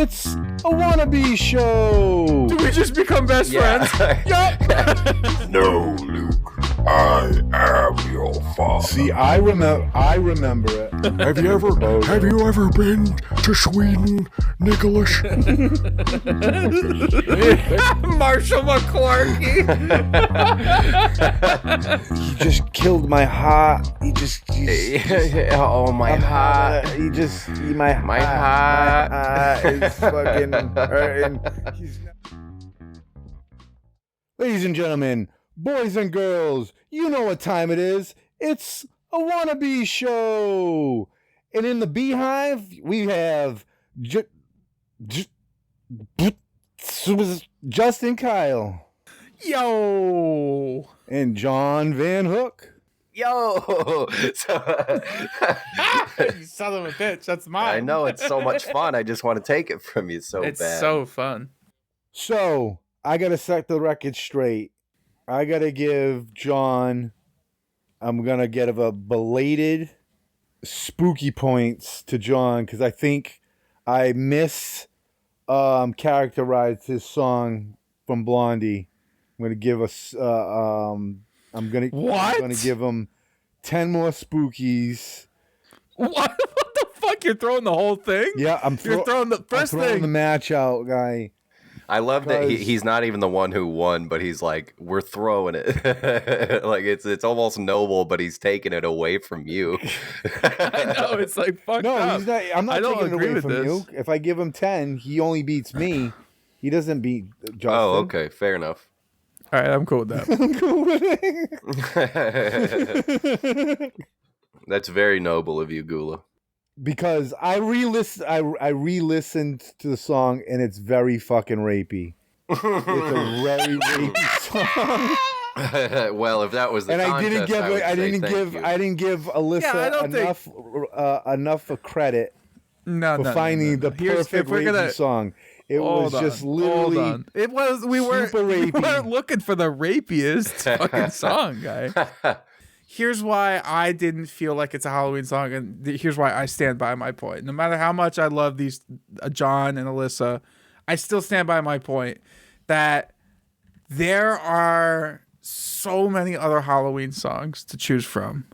It's a Wannabeez show. Did we just become best friends? Yup. No, Luke. I am your father. See, I remember it. Have you ever been to Sweden, Nicholas? Marshall McClarky. He just killed my heart. Oh, my heart. My heart is fucking hurting. Ladies and gentlemen, boys and girls, you know what time it is. It's a Wannabeez show. And in the Beehive, we have Justin Kyle. Yo. And John Van Hook. Yo! So, You son of a bitch. That's mine. I know, it's so much fun. I just want to take it from you so it's bad. It's so fun. So, I got to set the record straight. I got to give John, I'm going to give a belated spooky points to John because I think I characterized his song from Blondie. I'm going to give us, I'm going to give him 10 more spookies. What the fuck? You're throwing the whole thing? Yeah, You're throwing the first I'm throwing thing. the match out, guy. I love that he's not even the one who won, but he's like, we're throwing it. Like it's almost noble, but he's taking it away from you. I know, it's like fucked up. He's not. I'm not taking it away from you. If I give him 10, he only beats me. He doesn't beat Justin. Oh, okay, fair enough. All right, I'm cool with that. I'm cool with it. That's very noble of you, Gula. Because I re-listened to the song and it's very fucking rapey. It's a very rapey song. Well, if that was the and contest, I didn't give Alyssa enough credit for finding the perfect rapey song. It was just literally It was we weren't looking for the rapiest fucking song, guy. Here's why I didn't feel like it's a Halloween song, and here's why I stand by my point. No matter how much I love these John and Alyssa, I still stand by my point that there are so many other Halloween songs to choose from.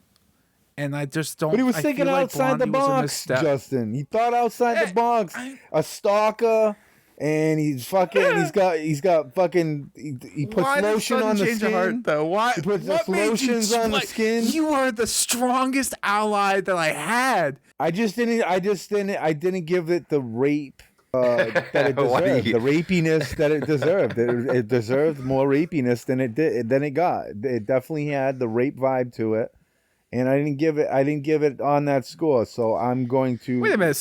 And I just don't. But he was thinking outside the box, Justin. He thought outside the box. A stalker. And he's got fucking, he puts lotion on the skin. Heart, though? Why? He puts lotions on the skin. You are the strongest ally that I had. I didn't give it the rape that it deserved. The rapiness that it deserved. It deserved more rapiness than it got. It definitely had the rape vibe to it. And I didn't give it on that score, so I'm going to... Wait a minute,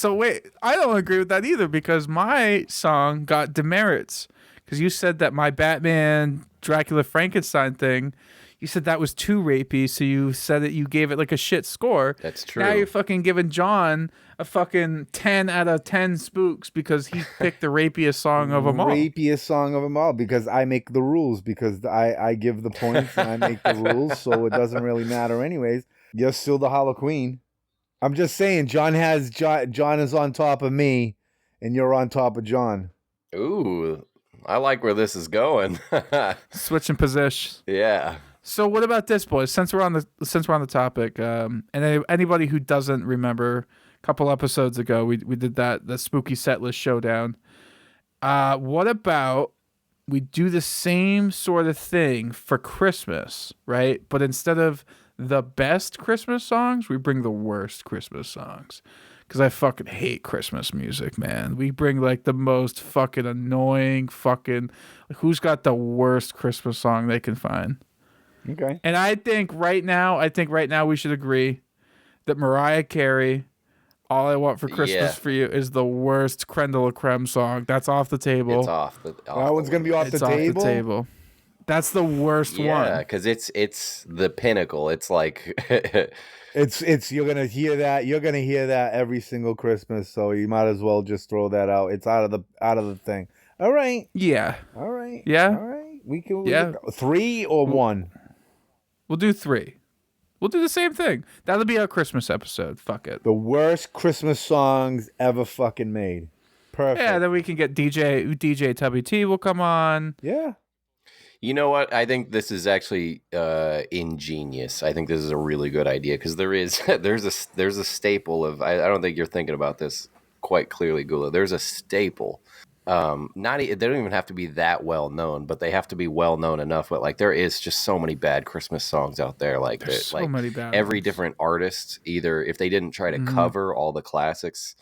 I don't agree with that either, because my song got demerits. Because you said that my Batman, Dracula, Frankenstein thing, you said that was too rapey, so you said that you gave it like a shit score. That's true. Now you're fucking giving John a fucking 10 out of 10 spooks because he picked the rapiest song of them all. Rapiest song of them all, because I make the rules, because I give the points and I make the rules, so it doesn't really matter anyways. You're still the Hollow Queen. I'm just saying, John is on top of me, and you're on top of John. Ooh, I like where this is going. Switching positions. Yeah. So what about this, boys? Since we're on the topic, and anybody who doesn't remember, a couple episodes ago we did the spooky set list showdown. What about we do the same sort of thing for Christmas, right? But instead of the best Christmas songs, we bring the worst Christmas songs, because I fucking hate Christmas music, man. We bring like the most fucking annoying fucking, like, who's got the worst Christmas song they can find. Okay. And I think right now we should agree that Mariah Carey, All I Want for Christmas for You, is the worst creme de la creme song. That's off the table. It's off. That one's going to be off the table? Off the table. That's the worst one. Yeah, because it's the pinnacle. It's like it's you're gonna hear that. You're gonna hear that every single Christmas. So you might as well just throw that out. It's out of the thing. All right. Yeah. All right. Yeah. All right. We can 3 or 1. We'll do 3. We'll do the same thing. That'll be our Christmas episode. Fuck it. The worst Christmas songs ever fucking made. Perfect. Yeah, then we can get DJ Tubby T will come on. Yeah. You know what? I think this is actually ingenious. I think this is a really good idea because there's a staple of. I don't think you're thinking about this quite clearly, Gula. There's a staple. They don't even have to be that well known, but they have to be well known enough. But like, there is just so many bad Christmas songs out there. Like, There's so like many bad every ones. different artist, either if they didn't try to cover all the classics.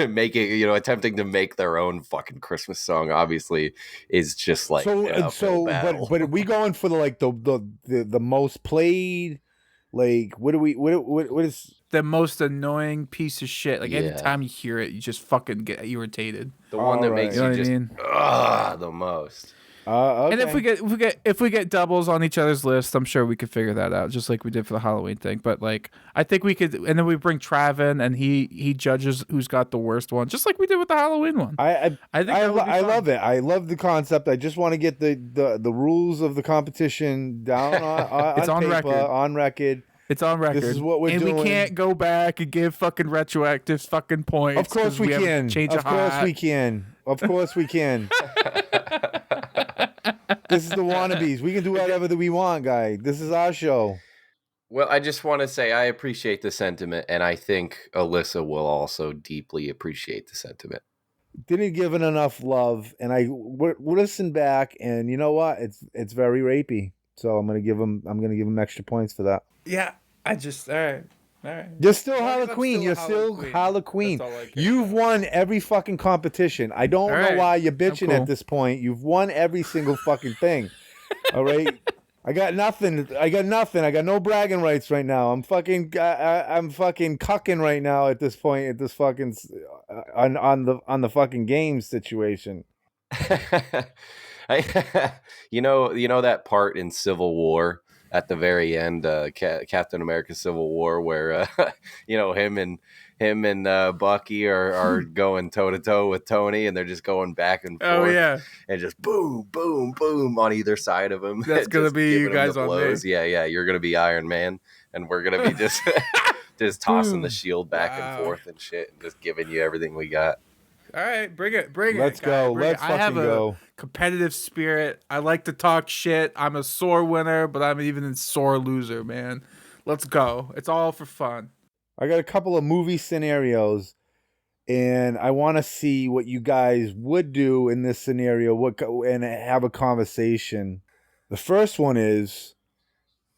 Making attempting to make their own fucking Christmas song obviously is just like but we going for the most played, like what is the most annoying piece of shit? Like anytime you hear it, you just fucking get irritated. The one that makes you just the most. Okay. And if we get doubles on each other's list, I'm sure we could figure that out, just like we did for the Halloween thing. But like, I think we could, and then we bring Trav in, and he judges who's got the worst one, just like we did with the Halloween one. I love it. I love the concept. I just want to get the rules of the competition down on It's on paper, record. on record. It's on record. This is what we're doing. And we can't go back and give fucking retroactive fucking points. Of course we can. Of course we can. Of course we can. This is the Wannabeez. We can do whatever that we want, guy. This is our show. Well, I just want to say I appreciate the sentiment, and I think Alyssa will also deeply appreciate the sentiment. Didn't give it enough love, and I listened back, and you know what? It's very rapey. So I'm gonna give him extra points for that. Yeah, all right. You're still Halloween. You're still Halloween. You've won every fucking competition. I don't know why you're bitching at this point. You've won every single fucking thing. All right. I got nothing. I got no bragging rights right now. I'm fucking cucking right now at this point. At this fucking on the fucking game situation. You know that part in Civil War at the very end, Captain America: Civil War, where him and Bucky are going toe to toe with Tony, and they're just going back and forth. Oh yeah, and just boom, boom, boom on either side of him. That's gonna be you guys on me. Yeah. You're gonna be Iron Man, and we're gonna be just just tossing the shield back and forth and shit, and just giving you everything we got. All right, bring it. Let's go. Let's fucking go. Competitive spirit. I like to talk shit. I'm a sore winner, but I'm even a sore loser, man. Let's go. It's all for fun. I got a couple of movie scenarios, and I want to see what you guys would do in this scenario. And have a conversation. The first one is: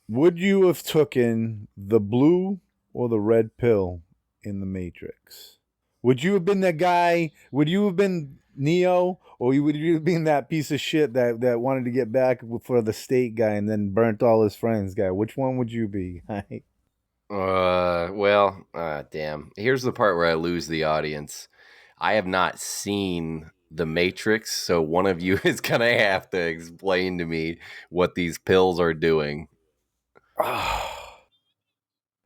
would you have taken the blue or the red pill in the Matrix? Would you have been that guy? Would you have been Neo, or would you have been that piece of shit that wanted to get back for the state guy and then burnt all his friends guy? Which one would you be? Damn. Here's the part where I lose the audience. I have not seen The Matrix, so one of you is going to have to explain to me what these pills are doing.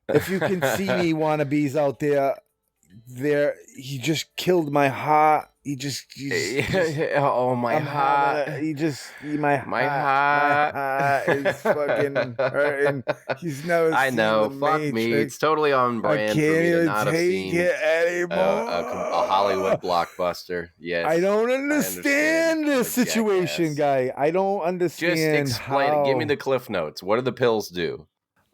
If you can see me, Wannabeez out there, he just killed my heart. Oh, my heart. My heart is fucking hurting. He's never I know, seen the fuck Matrix. me. It's totally on brand for me to not have seen it anymore. a Hollywood blockbuster. Yes, I don't understand this situation, guy. I don't understand. Just explain it. Give me the Cliff Notes. What do the pills do?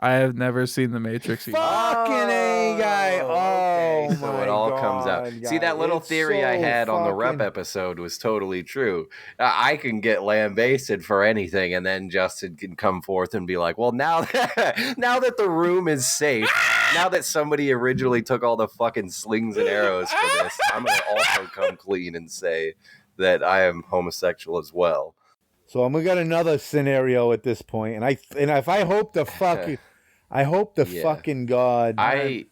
I have never seen The Matrix either. Fucking A, guy. Okay. So it all comes out. God. See, that little theory I had on the rep fucking- episode was totally true. I can get lambasted for anything, and then Justin can come forth and be like, well, now that the room is safe, now that somebody originally took all the fucking slings and arrows for this, I'm going to also come clean and say that I am homosexual as well. So I'm gonna get another scenario at this point, and if I hope the fucking, fucking God.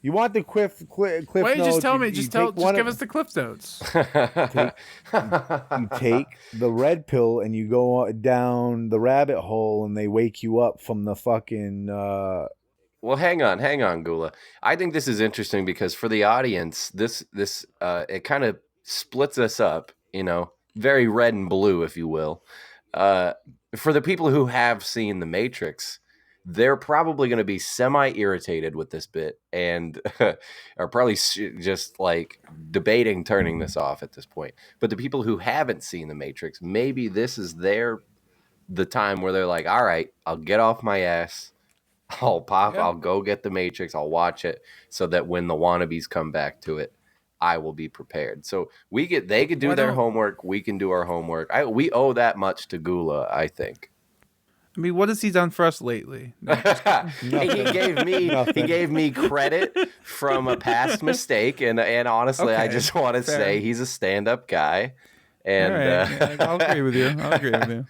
You want the cliff Wait, notes? just tell me. Just give us the Cliff Notes. You take the red pill and you go down the rabbit hole, and they wake you up from the fucking. Well, hang on, Gula. I think this is interesting because for the audience, this it kind of splits us up. Very red and blue, if you will. For the people who have seen The Matrix, they're probably going to be semi-irritated with this bit and are probably just like debating turning this off at this point. But the people who haven't seen The Matrix, maybe this is the time where they're like, all right, I'll get off my ass. I'll go get The Matrix. I'll watch it so that when the wannabes come back to it, I will be prepared. So they could do their homework. We can do our homework. We owe that much to Gula, I think. I mean, what has he done for us lately? No, he gave me credit from a past mistake, and honestly, I just want to say he's a stand-up guy. And right. I'll agree with you.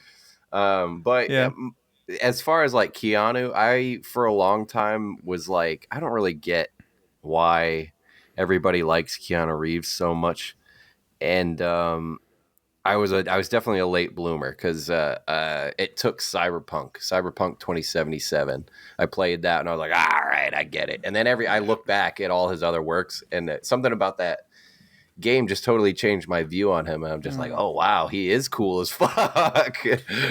But yeah. As far as like Keanu, I for a long time was like, I don't really get why everybody likes Keanu Reeves so much, and I was definitely a late bloomer because it took Cyberpunk 2077. I played that and I was like, all right, I get it. And then I look back at all his other works, and something about that game just totally changed my view on him, and I'm just like, oh wow, he is cool as fuck.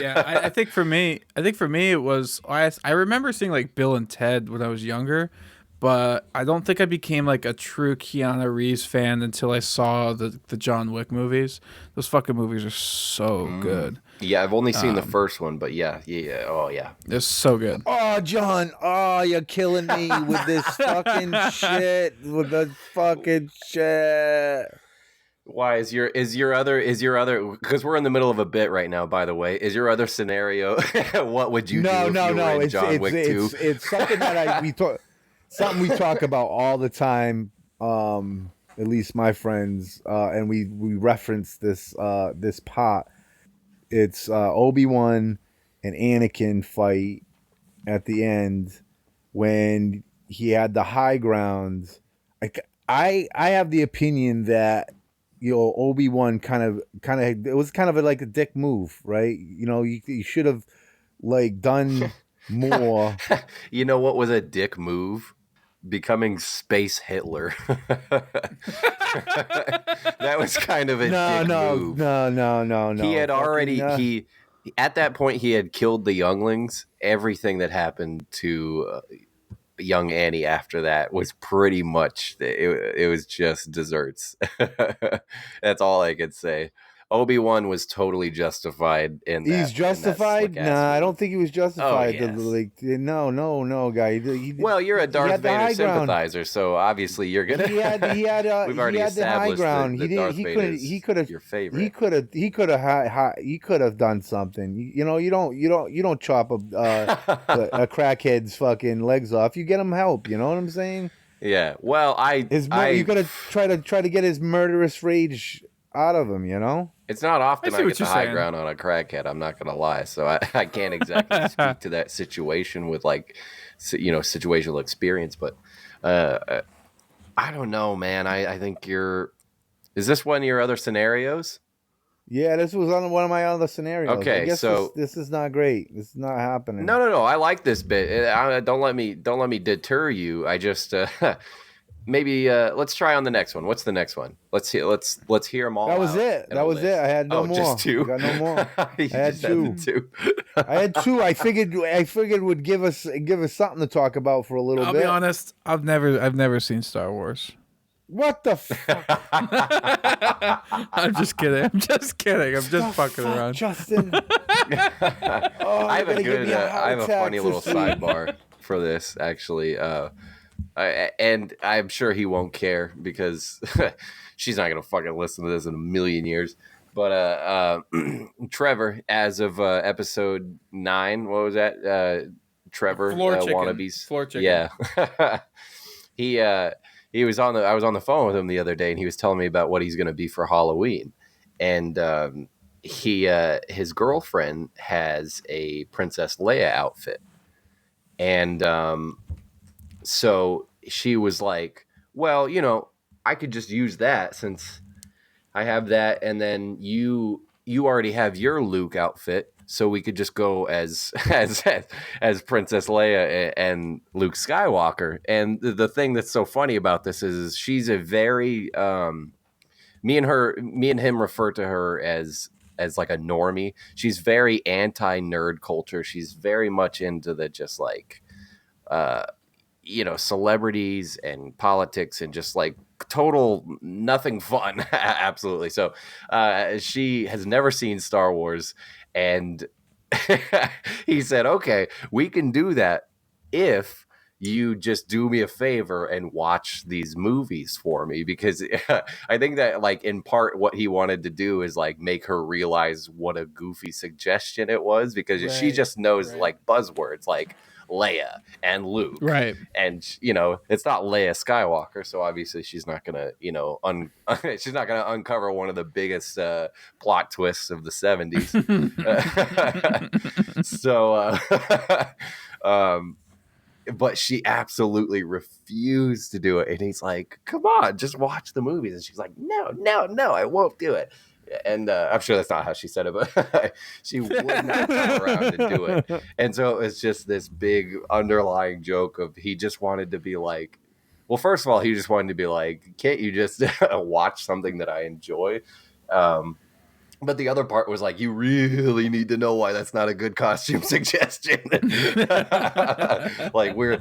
Yeah, I think for me it was I remember seeing like Bill and Ted when I was younger, but I don't think I became like a true Keanu Reeves fan until I saw the John Wick movies. Those fucking movies are so good. Yeah, I've only seen the first one, but yeah. Oh yeah, they're so good. Oh, John, you're killing me with this fucking shit. With the fucking shit. Why is your other because we're in the middle of a bit right now, by the way, is your other scenario what would you do if you were in John Wick 2? It's something that we talk about all the time, at least my friends, and we reference this part. It's Obi-Wan and Anakin fight at the end when he had the high ground. I have the opinion that Obi-Wan kind of it was kind of like a dick move, right? You should have like done more. You know what was a dick move? Becoming Space Hitler. That was kind of a dick move. No. He had already at that point he had killed the younglings. Everything that happened to young Annie after that was pretty much it was just desserts. That's all I could say. Obi-Wan was totally justified in that. He's justified? Nah, I don't think he was justified. Oh, yes. No, guy. Well, you're a Darth Vader sympathizer, so obviously you're gonna. He had We've already established the high ground. He could have your favorite. He could have done something. You don't chop a crackhead's fucking legs off. You get him help. You know what I'm saying? Yeah. Well, you gotta try to get his murderous rage out of him. It's not often I get the high ground on a crackhead. I'm not going to lie. So I can't exactly speak to that situation with like, situational experience. But I don't know, man. I think is this one of your other scenarios? Yeah, this was on one of my other scenarios. Okay, I guess so this is not great. This is not happening. No. I like this bit. Don't let me deter you. I just maybe let's try on the next one. What's the next one? Let's hear them all. That was it. That was it. I had no more. Just two. I got no more. I had two. I had two. I figured would give us something to talk about for a little bit. I'll be honest. I've never seen Star Wars. What the fuck? I'm just kidding. I'm just fucking around. Justin. I have a funny little sidebar for this actually. And I'm sure he won't care because she's not gonna fucking listen to this in a million years. But Trevor, as of episode 9, what was that? Trevor, Wannabeez, floor chicken. Yeah, he was I was on the phone with him the other day, and he was telling me about what he's gonna be for Halloween, and his girlfriend has a Princess Leia outfit, and so she was like, well, I could just use that since I have that. And then you already have your Luke outfit. So we could just go as Princess Leia and Luke Skywalker. And the thing that's so funny about this is she's a very, me and him refer to her as as like a normie. She's very anti nerd culture. She's very much into the just like celebrities and politics and just like total nothing fun. Absolutely. So she has never seen Star Wars, and he said, okay, we can do that if you just do me a favor and watch these movies for me, because I think that like in part what he wanted to do is like make her realize what a goofy suggestion it was, because she just knows like buzzwords like Leia and Luke, right? And it's not Leia Skywalker, so obviously she's not gonna she's not gonna uncover one of the biggest plot twists of the 70s. But she absolutely refused to do it, and he's like, come on, just watch the movies. And she's like, no, I won't do it. And I'm sure that's not how she said it, but she would not come around to do it. And so it's just this big underlying joke of he just wanted to be like, well, first of all, he just wanted to be like, can't you just watch something that I enjoy? But the other part was like, you really need to know why that's not a good costume suggestion. Like we're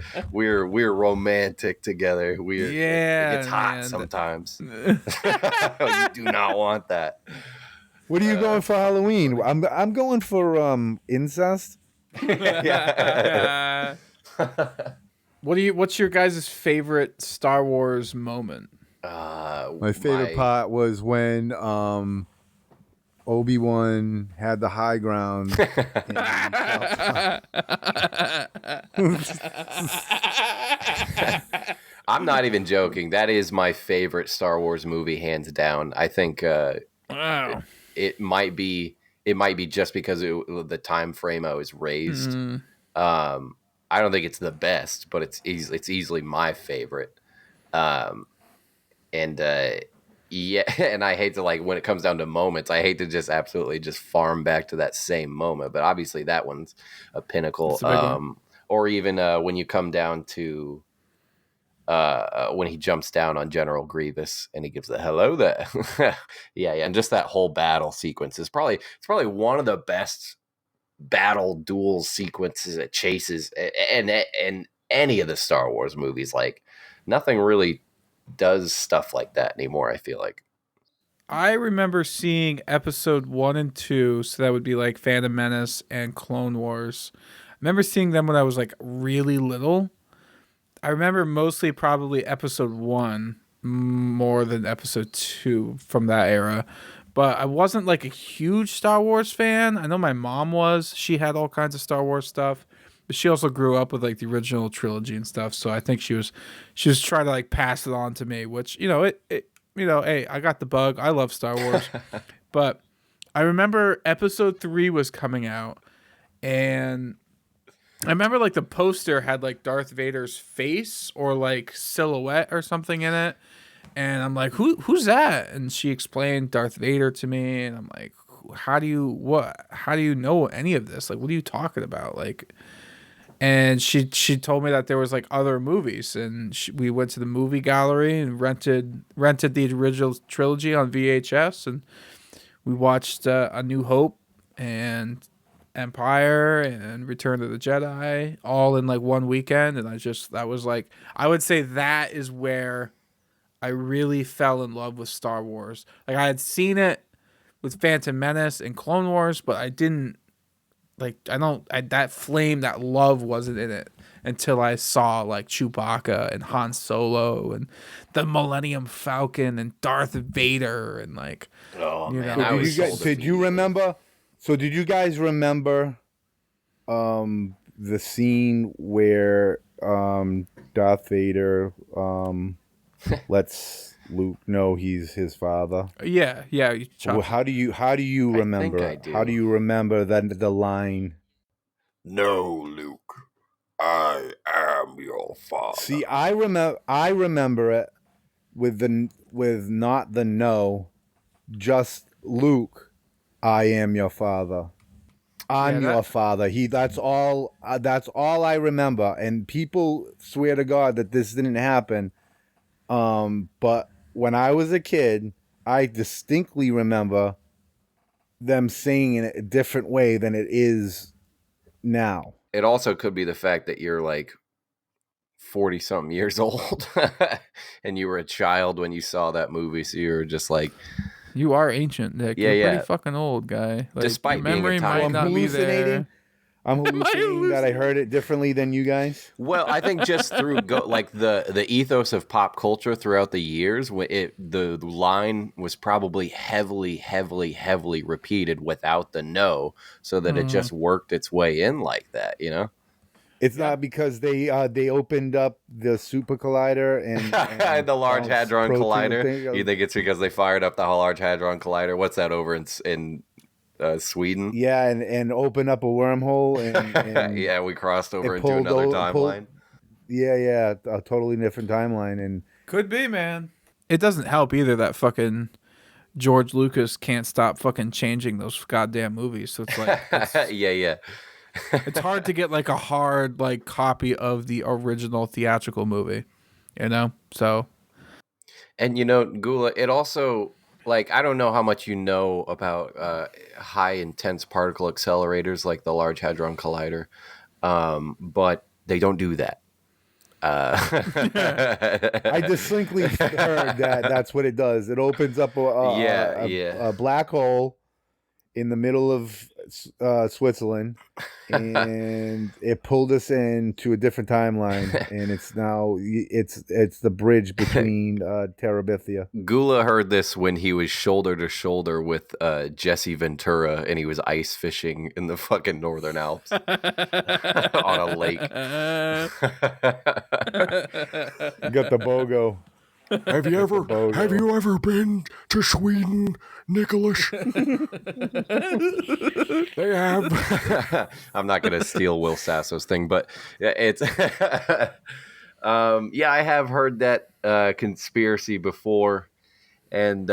romantic together. It gets hot sometimes. You do not want that. What are you going for Halloween? I'm going for incest. Yeah. What's your guys' favorite Star Wars moment? My favorite part was when Obi-Wan had the high ground. I'm not even joking. That is my favorite Star Wars movie, hands down. I think Wow. it might be just because the time frame I was raised. I don't think it's the best, but it's easily my favorite. Yeah, and I hate to, like, when it comes down to moments, I hate to just absolutely just farm back to that same moment. But obviously that one's a pinnacle. Or even when you come down to when he jumps down on General Grievous and he gives the hello there. Yeah, and just that whole battle sequence is probably one of the best battle duel sequences, it chases and any of the Star Wars movies. Like, nothing really does stuff like that anymore, I feel like. I remember seeing episode 1 and 2, so that would be like Phantom Menace and Clone Wars. I remember seeing them when I was like really little. I remember mostly probably episode 1 more than episode 2 from that era. But I wasn't like a huge Star Wars fan. I know my mom was. She had all kinds of Star Wars stuff. But she also grew up with like the original trilogy and stuff. So I think she was trying to like pass it on to me, which, hey, I got the bug. I love Star Wars. But I remember episode 3 was coming out, and I remember like the poster had like Darth Vader's face or like silhouette or something in it. And I'm like, who's that? And she explained Darth Vader to me, and I'm like, how do you know any of this? Like, what are you talking about? Like, and she told me that there was like other movies, and we went to the movie gallery and rented the original trilogy on VHS, and we watched A New Hope and Empire and Return of the Jedi all in like one weekend. And that was like, I would say that is where I really fell in love with Star Wars. Like, I had seen it with Phantom Menace and Clone Wars, but I didn't that flame, that love wasn't in it until I saw like Chewbacca and Han Solo and the Millennium Falcon and Darth Vader and like, oh man, did you remember? So did you guys remember the scene where Darth Vader lets Luke know he's his father? Yeah. Well, how do you remember? I do. How do you remember that the line? No, Luke, I am your father. See, I remember it with not the no, just Luke, I am your father. I'm your father. That's all I remember. And people swear to God that this didn't happen. But when I was a kid, I distinctly remember them saying it a different way than it is now. It also could be the fact that you're like 40 something years old and you were a child when you saw that movie, so you were just like, you are ancient, Nick. Yeah, You're pretty fucking old, guy. Like, Despite your being a memory tiny- might I'm not be there. I'm hallucinating that I heard it differently than you guys. well, I think just through like the ethos of pop culture throughout the years, the line was probably heavily repeated without the no, so that it just worked its way in like that, you know. It's not because they opened up the super collider and The Large bounced Hadron proton Collider. thing. You think it's because they fired up the Large Hadron Collider? What's that over in Sweden? Yeah, and open up a wormhole and Yeah, we crossed over it into another pulled- timeline. yeah, a totally different timeline. And Could be, man. It doesn't help either that fucking George Lucas can't stop fucking changing those goddamn movies. So it's like Yeah. it's hard to get like a hard like copy of the original theatrical movie, you know? So And you know, Gula, it also, like, I don't know how much you know about high intense particle accelerators like the Large Hadron Collider, but they don't do that. I distinctly heard that that's what it does. It opens up a black hole in the middle of Switzerland, and it pulled us into a different timeline, and it's the bridge between Terabithia. Gula heard this when he was shoulder to shoulder with Jesse Ventura, and he was ice fishing in the fucking Northern Alps on a lake. You got the BOGO. Have you ever been to Sweden, Nicholas? They have. I'm not gonna steal Will Sasso's thing, but it's yeah, I have heard that conspiracy before, and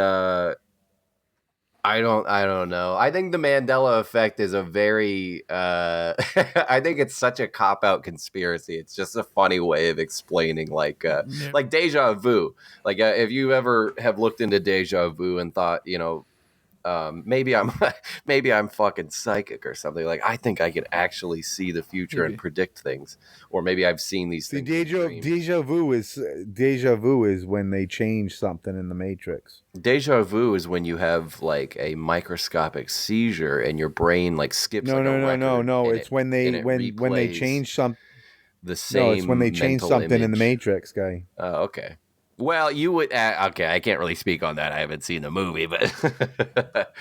I don't know. I think the Mandela effect is a very I think it's such a cop-out conspiracy. It's just a funny way of explaining like deja vu. Like if you ever have looked into deja vu and thought, you know, maybe I'm fucking psychic or something. Like I think I could actually see the future and predict things, or maybe I've seen these things. Deja vu is when they change something in the Matrix. Deja vu is when you have like a microscopic seizure and your brain like skips. No. It's when they change some. The same. No, it's when they change something image in the Matrix, guy. Oh, okay. Well, you would. Okay, I can't really speak on that. I haven't seen the movie, but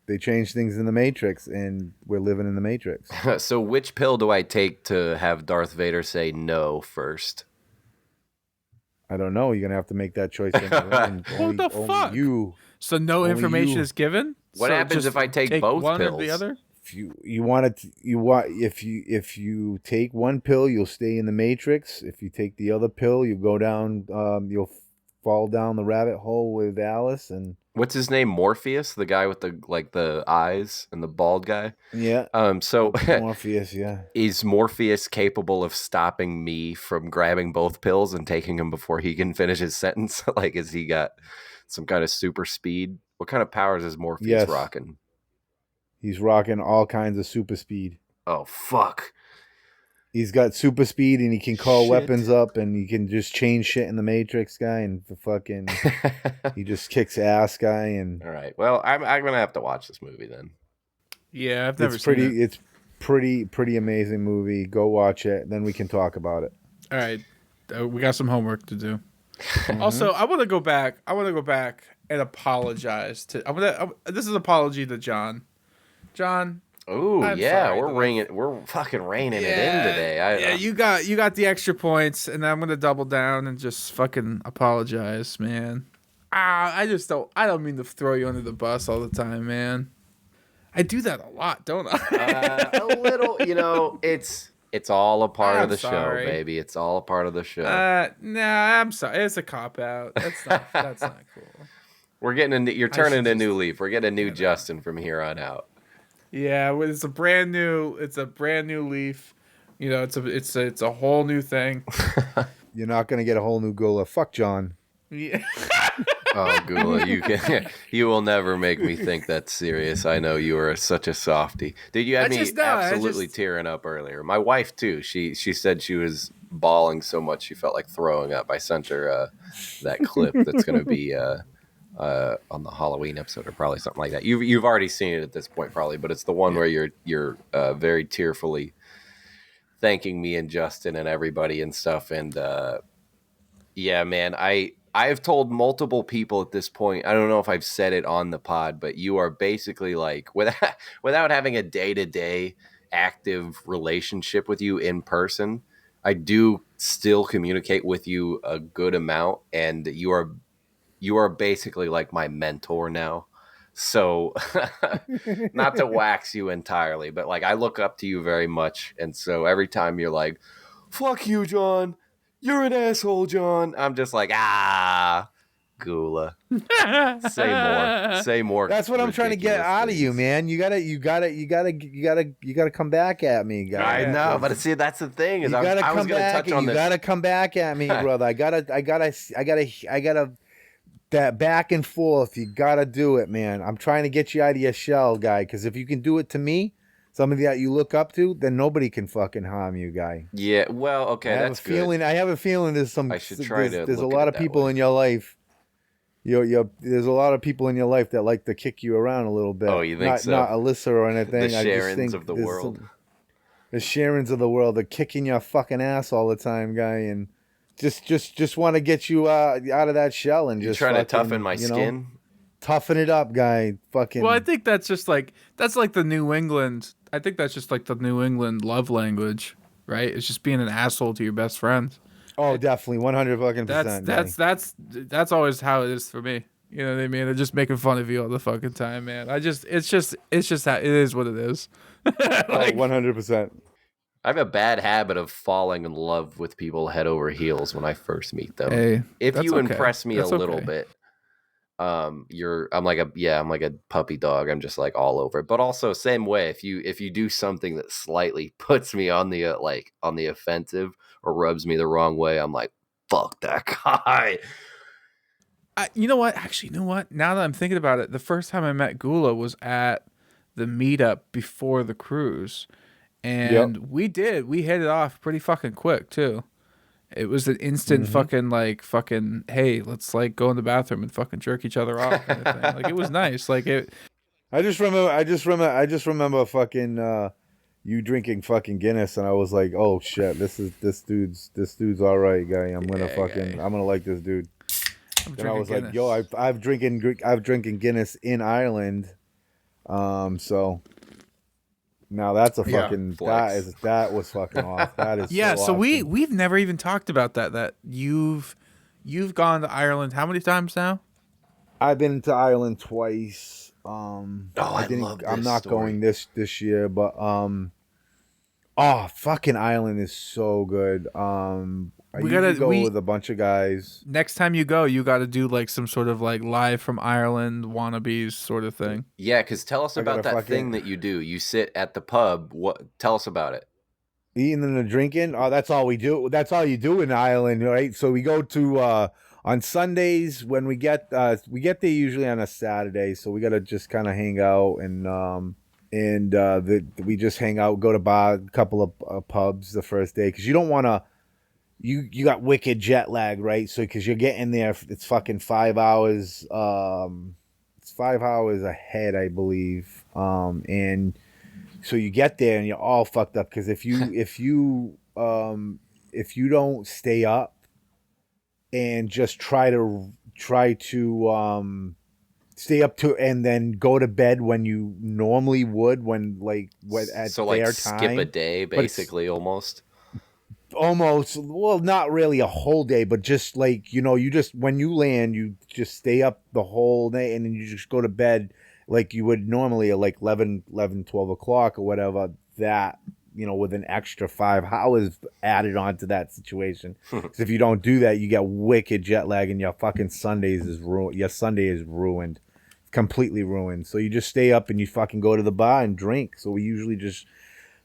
They change things in the Matrix, and we're living in the Matrix. So, which pill do I take to have Darth Vader say no first? I don't know. You're gonna have to make that choice. What the fuck? So no information is given. What happens if I take both one pills? Or the other? If you take one pill, you'll stay in the Matrix. If you take the other pill, you go down. You'll fall down the rabbit hole with Alice. And what's his name? Morpheus, the guy with the eyes and the bald guy. Yeah. So Morpheus. Yeah. Is Morpheus capable of stopping me from grabbing both pills and taking him before he can finish his sentence? Like, has he got some kind of super speed? What kind of powers is Morpheus rocking? He's rocking all kinds of super speed. Oh, fuck. He's got super speed, and he can call weapons up, and he can just change shit in the Matrix, guy, and he just kicks ass, guy. And all right, well, I'm gonna have to watch this movie then. Yeah, I've never seen it. It's pretty amazing movie. Go watch it, then we can talk about it. All right, we got some homework to do. Also, I want to go back and apologize to. This is an apology to John. John. Oh yeah, we're fucking reining it in today. You got the extra points, and I'm gonna double down and just fucking apologize, man. I don't mean to throw you under the bus all the time, man. I do that a lot, don't I? A little, you know. It's all a part of the show, baby. It's all a part of the show. Nah, I'm sorry. It's a cop out. That's not cool. We're getting you're turning a new leaf. We're getting a new Justin from here on out. Yeah, it's a brand new leaf. You know, it's a whole new thing. You're not gonna get a whole new Gula. Fuck John. Yeah. Oh, Gula, you will never make me think that's serious. I know you are such a softie. Dude, you had me absolutely tearing up earlier. My wife too. She said she was bawling so much she felt like throwing up. I sent her that clip that's going to be on the Halloween episode or probably something like that. You've already seen it at this point probably, but it's the one where you're very tearfully thanking me and Justin and everybody and stuff. And yeah, man, I've told multiple people at this point. I don't know if I've said it on the pod, but you are basically like without having a day-to-day active relationship with you in person, I do still communicate with you a good amount, and you are basically like my mentor now. So not to wax you entirely, but like I look up to you very much. And so every time you're like, fuck you, John, you're an asshole, John, I'm just like, Gula. Say more. That's what I'm trying to get out of you, man. You gotta come back at me, guy. I know, but see, that's the thing is, I was gonna touch on this. You gotta come back at me, brother. I gotta. That back and forth, you gotta do it, man. I'm trying to get you out of your shell, guy. Because if you can do it to me, somebody that you look up to, then nobody can fucking harm you, guy. Yeah, well, okay, that's good. I have a feeling there's some. I should try to. There's a lot of people in your life. There's a lot of people in your life that like to kick you around a little bit. Oh, you think so? Not Alyssa or anything. The Sharons of the world. The Sharons of the world are kicking your fucking ass all the time, guy, and. Just want to get you out of that shell and just trying to toughen my skin. Toughen it up, guy. Fucking. Well, I think that's like the New England. I think that's just like the New England love language, right? It's just being an asshole to your best friends. Oh, definitely, 100%. That's always how it is for me. You know what I mean? They're just making fun of you all the fucking time, man. It's just how it is what it is. Like, 100%. I have a bad habit of falling in love with people head over heels when I first meet them. Hey, if you impress me a little bit, I'm like a puppy dog. I'm just like all over it. But also same way, if you do something that slightly puts me on the on the offensive or rubs me the wrong way, I'm like, fuck that guy. You know what? Actually, you know what? Now that I'm thinking about it, the first time I met Gula was at the meetup before the cruise. And we hit it off pretty fucking quick too. It was an instant fucking hey, let's like go in the bathroom and fucking jerk each other off kind of thing. Like it was nice. Like it. I just remember fucking you drinking fucking Guinness, and I was like, oh shit, this dude's all right, guy. I'm gonna like this dude. And I was Guinness. Like, yo, I've drinking Guinness in Ireland, so. Now that's a fucking that was fucking off. That is so awesome. We've never even talked about that you've gone to Ireland how many times now? I've been to Ireland twice. I'm not going this year, but fucking Ireland is so good. We gotta go with a bunch of guys. Next time you go, you got to do like some sort of like live from Ireland Wannabeez sort of thing. Yeah, because tell us about that thing that you do. You sit at the pub. Tell us about it. Eating and drinking. Oh, that's all we do. That's all you do in Ireland, right? So we go to on Sundays when we get there usually on a Saturday. So we gotta just kind of hang out we just hang out, go to a couple of pubs the first day because you don't want to. You got wicked jet lag, right? So because you're getting there, it's fucking 5 hours. It's 5 hours ahead, I believe. And so you get there and you're all fucked up because if you don't stay up and just try to stay up to and then go to bed when you normally would at their time. Skip a day basically almost. Almost, well, not really a whole day, but just like, you just, when you land, you just stay up the whole day and then you just go to bed like you would normally at like 11, 12 o'clock or whatever, that, with an extra 5 hours added on to that situation. Because if you don't do that, you get wicked jet lag and your fucking Sunday is ruined. Completely ruined. So you just stay up and you fucking go to the bar and drink. So we usually just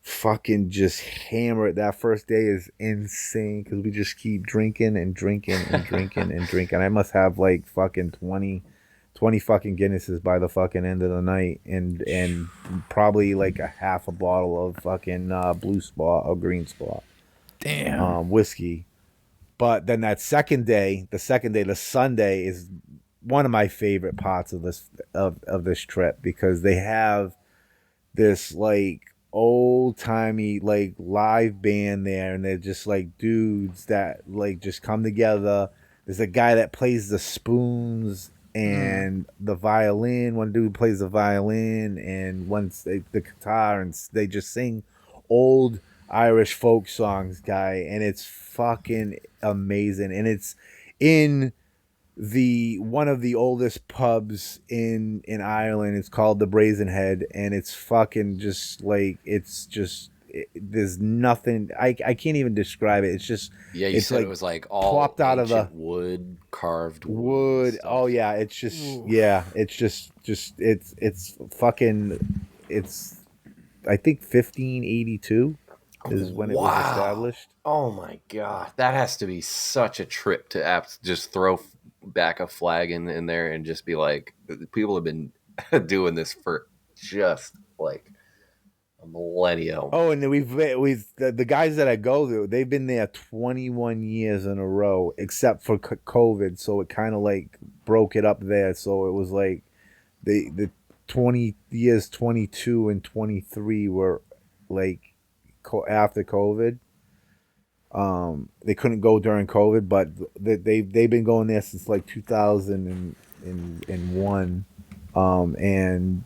fucking just hammer it. That first day is insane because we just keep drinking and drinking and drinking and drinking. I must have like fucking 20 fucking Guinnesses by the fucking end of the night, and probably like a half a bottle of fucking Blue Spot or Green Spot whiskey. But then that second day, the Sunday, is one of my favorite parts of this trip because they have this like old timey like live band there, and they're just like dudes that like just come together. There's a guy that plays the spoons and the violin. One dude plays the violin, and the guitar, and they just sing old Irish folk songs, guy, and it's fucking amazing. And it's in the one of the oldest pubs in Ireland. It's called the Brazen Head, and it's fucking just like there's nothing I can't even describe it. It's just you it's said like it was like all plopped out of the wood, carved wood. Oh yeah, it's just it's just it's fucking it's I think 1582 is when it was established. Oh my god, that has to be such a trip to just throw back a flag in there and just be like, people have been doing this for just like a millennium. Oh, and the guys that I go to, they've been there 21 years in a row, except for COVID. So it kind of like broke it up there. So it was like the 20 years, 22 and 23 were like after COVID. They couldn't go during COVID, but they've been going there since like 2001. And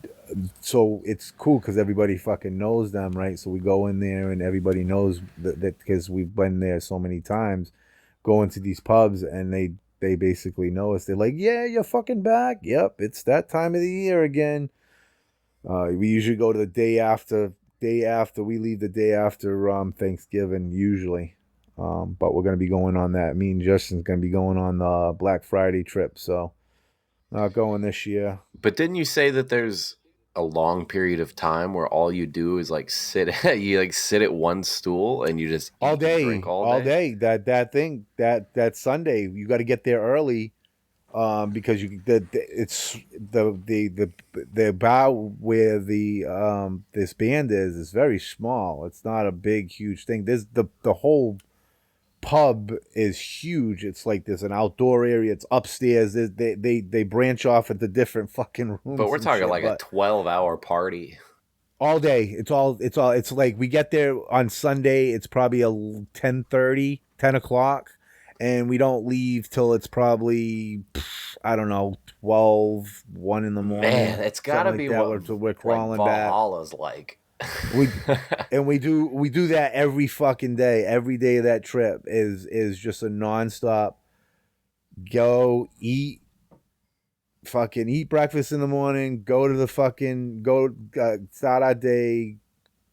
so it's cool because everybody fucking knows them, right? So we go in there and everybody knows that because we've been there so many times, going to these pubs, and they basically know us. They're like, yeah, you're fucking back. Yep, it's that time of the year again. We usually go to the day after we leave, the day after Thanksgiving usually. But we're gonna be going on that. Me and Justin's gonna be going on the Black Friday trip, so not going this year. But didn't you say that there's a long period of time where all you do is like sit at one stool and you just all eat day, and drink all day? That Sunday you got to get there early, because it's the bar where the this band is very small. It's not a big huge thing. There's the whole pub is huge. It's like there's an outdoor area. It's upstairs. They branch off into different fucking rooms. But we're talking like a 12-hour party all day. It's like we get there on Sunday. It's probably 10:30, 10 o'clock, and we don't leave till it's probably I don't know 12, 1 in the morning. Man, it's gotta be what we're crawling like back. Valhalla's like. we do that every fucking day. Every day of that trip is just a nonstop go eat breakfast in the morning, go to the fucking start our day,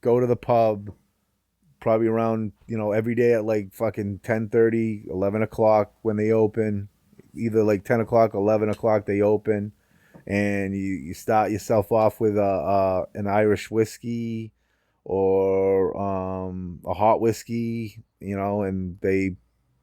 go to the pub probably around every day at like fucking 10:30, 11 o'clock when they open. Either like 10 o'clock, 11 o'clock they open. And you start yourself off with an Irish whiskey or a hot whiskey, and they,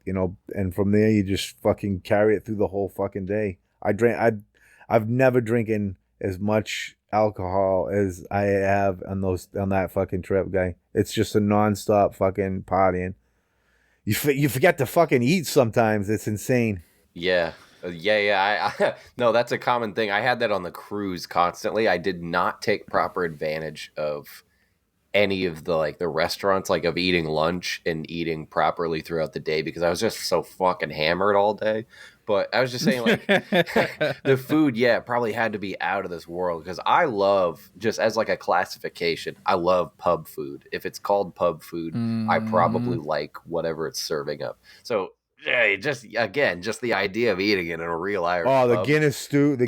and from there you just fucking carry it through the whole fucking day. I've never drinking as much alcohol as I have on that fucking trip, guy. It's just a nonstop fucking partying. You forget to fucking eat sometimes. It's insane. Yeah. I no, that's a common thing. I had that on the cruise constantly. I did not take proper advantage of any of the restaurants, of eating lunch and eating properly throughout the day because I was just so fucking hammered all day. But I was just saying, the food, probably had to be out of this world because I love, just as a classification, I love pub food. If it's called pub food, I probably like whatever it's serving up. So yeah, just the idea of eating it in a real Irish pub. The Guinness stew, the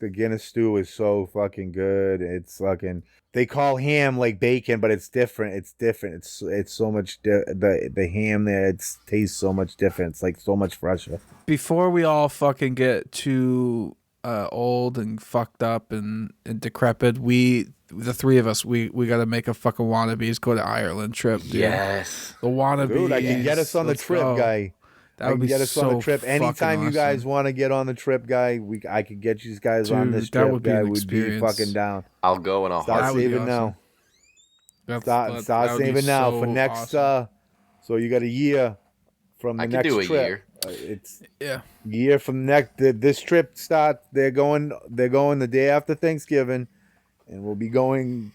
Guinness stew is so fucking good. It's fucking. They call ham like bacon, but it's different. It's so much the ham there. It tastes so much different. It's like so much fresher. Before we all fucking get too old and fucked up and decrepit, the three of us, we got to make a fucking Wannabeez go to Ireland trip, dude. Yes. The Wannabeez. Dude, I can get us on the trip, guy. That would be get us so on the trip anytime awesome. you guys want to get on the trip, guy. I could get you guys on this trip. That would be an Would be fucking down. I'll go in a Start heartbeat. saving now. Start saving now for next. Awesome. So you got a year from the next trip. Year. It's yeah. Year from next. This trip starts. They're going the day after Thanksgiving, and we'll be going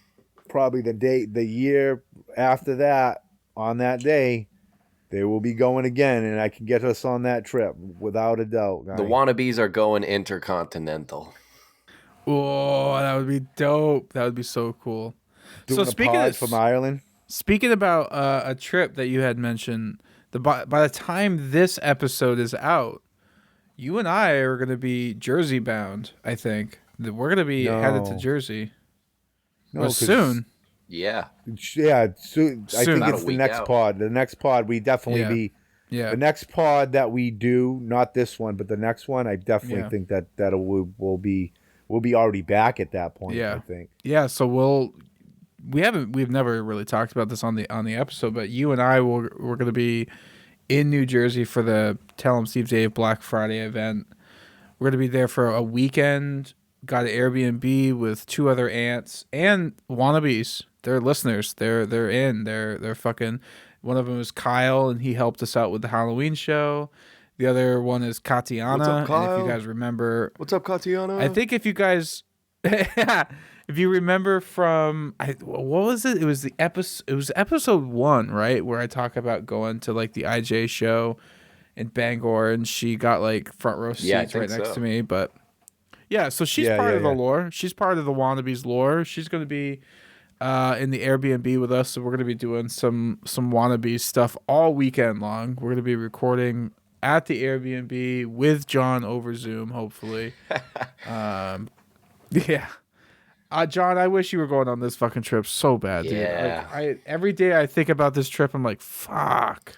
probably the year after that. On that day, they will be going again, and I can get us on that trip without a doubt. The Wannabeez are going intercontinental. Oh, that would be dope. That would be so cool. Doing so speaking of from Ireland, speaking about a trip that you had mentioned, by the time this episode is out, you and I are going to be Jersey bound. I think we're going to be headed to Jersey. Soon. Yeah. Yeah. Soon. I think it's the next out. pod. The next pod, we definitely be. Yeah. The next pod that we do, not this one, but the next one, I definitely think that we'll be already back at that point. Yeah. I think. Yeah. So we've never really talked about this on the episode, but you and I we're going to be in New Jersey for the Tell 'em Steve Dave Black Friday event. We're going to be there for a weekend. Got an Airbnb with two other aunts and Wannabeez. They're listeners. They're in. They're fucking. One of them is Kyle, and he helped us out with the Halloween show. The other one is Katiana. What's up, Kyle? And if you guys remember, What's up, Katiana? I think if you guys, if you remember from, what was it? It was the episode. It was episode 1, right, where I talk about going to like the IJ show in Bangor, and she got like front row seats right next to me. But yeah, so she's part of the lore. She's part of the Wannabeez lore. She's going to be in the Airbnb with us, so we're going to be doing some Wannabeez stuff all weekend long. We're going to be recording at the Airbnb with John over Zoom, hopefully. Yeah. John, I wish you were going on this fucking trip so bad, dude. Like, every day I think about this trip, I'm like, fuck.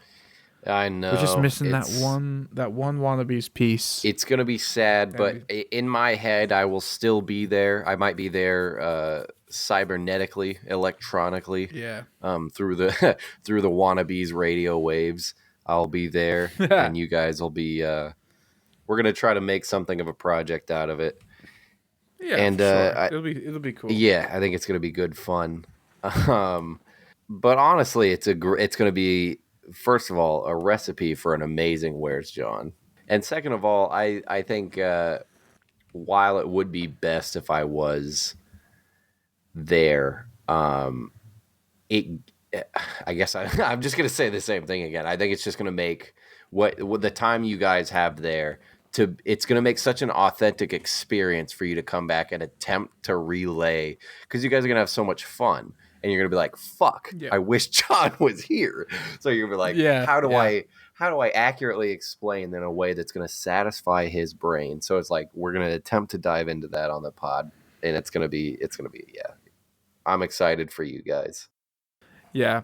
I know. We're just missing that one Wannabeez piece. It's gonna be sad, but in my head, I will still be there. I might be there cybernetically, electronically. Yeah. Through the Wannabeez radio waves, I'll be there, and you guys will be. We're gonna try to make something of a project out of it. Yeah, and sure. It'll be cool. Yeah, I think it's gonna be good fun. But honestly, it's gonna be, first of all, a recipe for an amazing Where's John, and second of all, I think while it would be best if I was there, I guess I'm just gonna say the same thing again. I think it's just gonna make what the time you guys have there. It's going to make such an authentic experience for you to come back and attempt to relay, because you guys are going to have so much fun, and you're going to be like, fuck, I wish John was here. So you're going to be like, how do I accurately explain in a way that's going to satisfy his brain? So it's like, we're going to attempt to dive into that on the pod, and it's going to be, I'm excited for you guys. Yeah.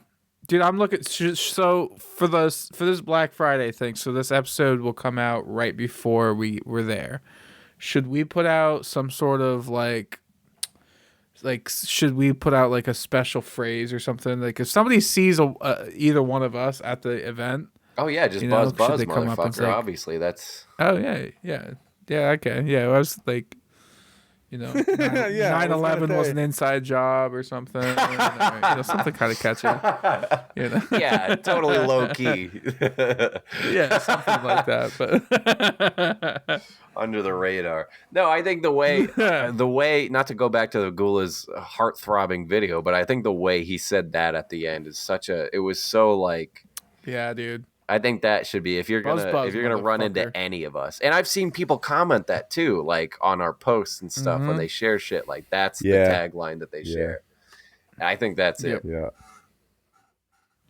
Dude, I'm looking. So for this Black Friday thing, so this episode will come out right before we're there. Should we put out some sort of like should we put out like a special phrase or something? Like if somebody sees either one of us at the event. Oh yeah, just buzz, motherfucker. Obviously, that's. Oh yeah. Okay, yeah. I was like. 9/11 was an inside job or something. Something kind of catchy. Yeah, totally low key. Yeah, something like that. But under the radar. No, I think the way, not to go back to the Gula's heart-throbbing video, but I think the way he said that at the end is it was so like. Yeah, dude. I think that should be if you're gonna run into any of us, and I've seen people comment that too, like on our posts and stuff when they share shit. Like that's the tagline that they share. And I think that's it. Yeah.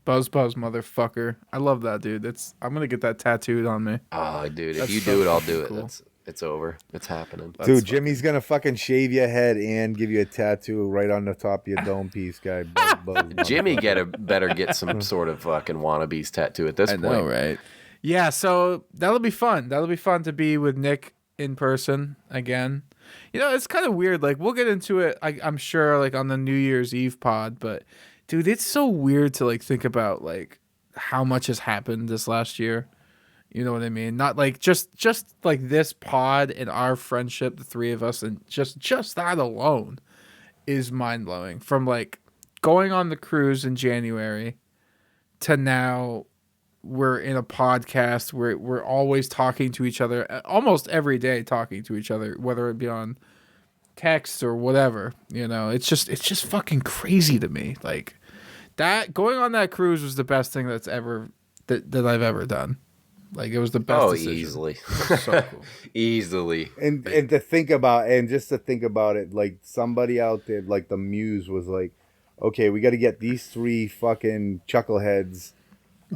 Buzz, motherfucker! I love that, dude. I'm gonna get that tattooed on me. Oh, dude, if you do it, I'll do it. Cool. It's over. It's happening. Dude, Jimmy's gonna fucking shave your head and give you a tattoo right on the top of your dome piece, guy. Buzz, Jimmy better get some sort of fucking Wannabeez tattoo at this point. I know, right? Yeah, so that'll be fun. That'll be fun to be with Nick in person again. You know, it's kind of weird. Like, we'll get into it, I'm sure, like, on the New Year's Eve pod. But, dude, it's so weird to, like, think about, like, how much has happened this last year. You know what I mean? Not, like, just like, this pod and our friendship, the three of us, and just that alone is mind-blowing. From, like, going on the cruise in January to now we're in a podcast where we're always talking to each other, almost every day talking to each other, whether it be on text or whatever. You know, it's just fucking crazy to me. Like, that going on that cruise was the best thing that's ever that I've ever done. Like, it was the best decision. Easily. So cool. Easily. And to think about, and just to think about it, like, somebody out there, like the muse was like, okay, we got to get these three fucking chuckleheads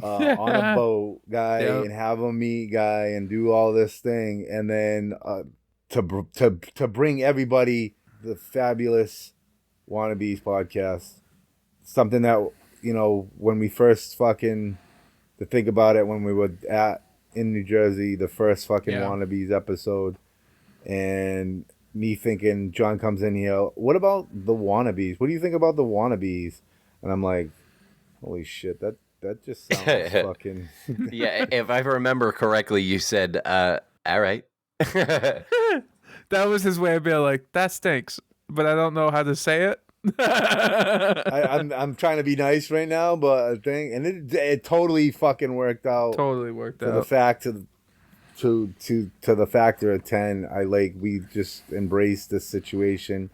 on a boat, guy, and have them meet, guy, and do all this thing, and then to bring everybody the fabulous Wannabeez podcast, something that, you know, when we first fucking, to think about it, when we were in New Jersey, the first fucking Wannabeez episode, and me thinking, John comes in here, what about the Wannabeez? What do you think about the Wannabeez? And I'm like, holy shit, that just sounds fucking... Yeah, if I remember correctly, you said, all right. That was his way of being like, that stinks, but I don't know how to say it. I'm trying to be nice right now, but I think, and it totally fucking worked out. Totally worked out. The fact to the factor of 10, we just embraced this situation,